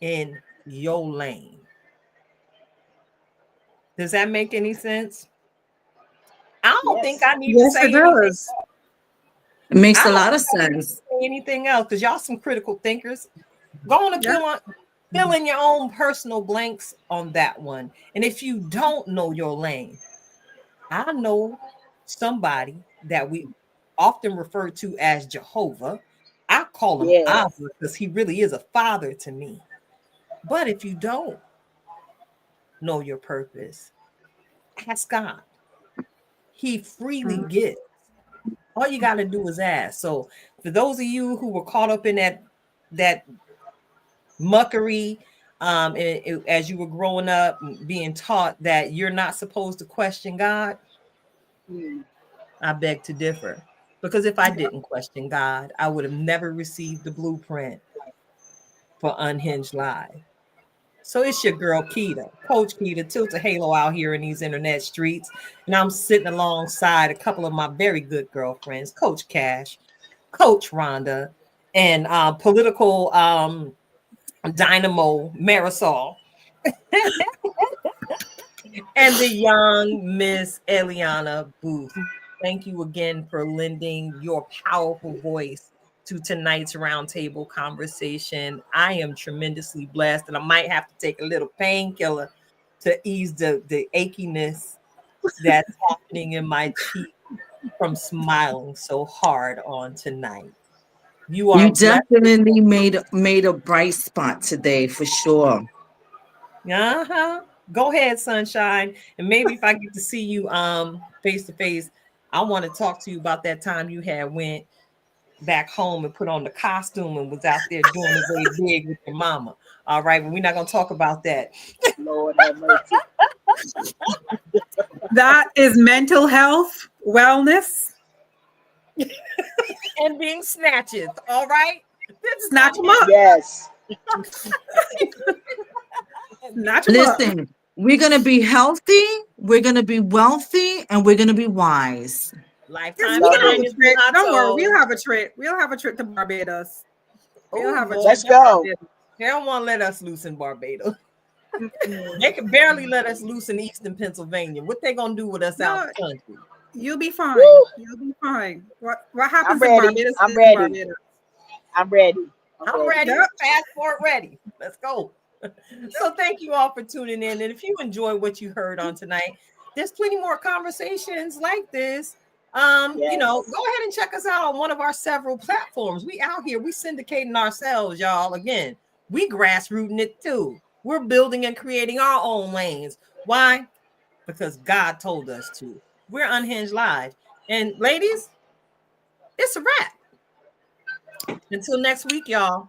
[SPEAKER 4] in your lane. Does that make any sense? I don't think
[SPEAKER 7] Yes.
[SPEAKER 4] I need to
[SPEAKER 5] Yes, it
[SPEAKER 4] say anything.
[SPEAKER 5] does.
[SPEAKER 8] It makes
[SPEAKER 4] I
[SPEAKER 8] a
[SPEAKER 4] don't
[SPEAKER 8] lot of
[SPEAKER 4] think I need to
[SPEAKER 8] sense.
[SPEAKER 4] say anything else because y'all some critical thinkers. Go on and
[SPEAKER 5] Yeah.
[SPEAKER 4] fill in your own personal blanks on that one. And if you don't know your lane, I know somebody that we often refer to as Jehovah. I call him
[SPEAKER 7] Yes.
[SPEAKER 4] Abba because he really is a father to me. But if you don't know your purpose, ask God. He freely
[SPEAKER 5] Mhm.
[SPEAKER 4] gives. All you got to do is ask. So for those of you who were caught up in that muckery, as you were growing up, being taught that you're not supposed to question God,
[SPEAKER 7] Mm.
[SPEAKER 4] I beg to differ. Because if I didn't question God, I would have never received the blueprint for Unhinged Live. So it's your girl Keita, Coach Keita, Tilt a Halo out here in these internet streets. And I'm sitting alongside a couple of my very good girlfriends, Coach Cash, Coach Rhonda, and political dynamo Marisol, and the young Miss Eliana Booth. Thank you again for lending your powerful voice to tonight's roundtable conversation. I am tremendously blessed, and I might have to take a little painkiller to ease the achiness that's happening in my cheek from smiling so hard on tonight. You
[SPEAKER 8] You
[SPEAKER 4] are blessed.
[SPEAKER 8] definitely made a bright spot today for sure.
[SPEAKER 4] Uh-huh. Go ahead, sunshine. And maybe if I get to see you face to face, I want to talk to you about that time you had went back home and put on the costume and was out there doing the way big with your mama. All right, but we're not gonna talk about that.
[SPEAKER 7] Lord have mercy.
[SPEAKER 5] That is mental health, wellness.
[SPEAKER 4] And being snatches, all right? This is
[SPEAKER 5] Snatch them up.
[SPEAKER 7] Yes.
[SPEAKER 5] Snatch them up.
[SPEAKER 8] Listen, we're gonna be healthy, we're gonna be wealthy, and we're gonna be wise.
[SPEAKER 5] Yes,
[SPEAKER 4] Lifetime
[SPEAKER 5] we
[SPEAKER 7] Love
[SPEAKER 5] can have
[SPEAKER 7] it.
[SPEAKER 5] a
[SPEAKER 4] kindness
[SPEAKER 5] trip. Don't worry,
[SPEAKER 4] motto.
[SPEAKER 5] we'll have a trip. We'll have a trip to Barbados. We'll
[SPEAKER 4] Oh
[SPEAKER 5] have a
[SPEAKER 4] Lord,
[SPEAKER 5] trip
[SPEAKER 7] Let's
[SPEAKER 5] to
[SPEAKER 7] go.
[SPEAKER 5] Barbados.
[SPEAKER 4] they don't want to let us loose in Barbados.
[SPEAKER 5] Mm-mm.
[SPEAKER 4] They can barely let us loose in Eastern Pennsylvania. What they gonna do with us out
[SPEAKER 5] No,
[SPEAKER 4] the country?
[SPEAKER 5] you'll be fine.
[SPEAKER 7] Woo.
[SPEAKER 5] You'll be fine. What
[SPEAKER 7] I'm
[SPEAKER 5] happens in
[SPEAKER 7] ready.
[SPEAKER 5] Barbados
[SPEAKER 7] I'm
[SPEAKER 5] stays in
[SPEAKER 7] ready.
[SPEAKER 5] Barbados.
[SPEAKER 7] I'm ready. I'm
[SPEAKER 4] I'm
[SPEAKER 7] ready.
[SPEAKER 4] ready.
[SPEAKER 5] Yep.
[SPEAKER 4] Passport ready. Let's go. So thank you all for tuning in. And if you enjoy what you heard on tonight, there's plenty more conversations like this.
[SPEAKER 7] Yes.
[SPEAKER 4] Go ahead and check us out on one of our several platforms. We out here, we syndicating ourselves, y'all. Again, we grassrooting it too. We're building and creating our own lanes. Why? Because God told us to. We're Unhinged Live. And ladies, it's a wrap. Until next week, y'all.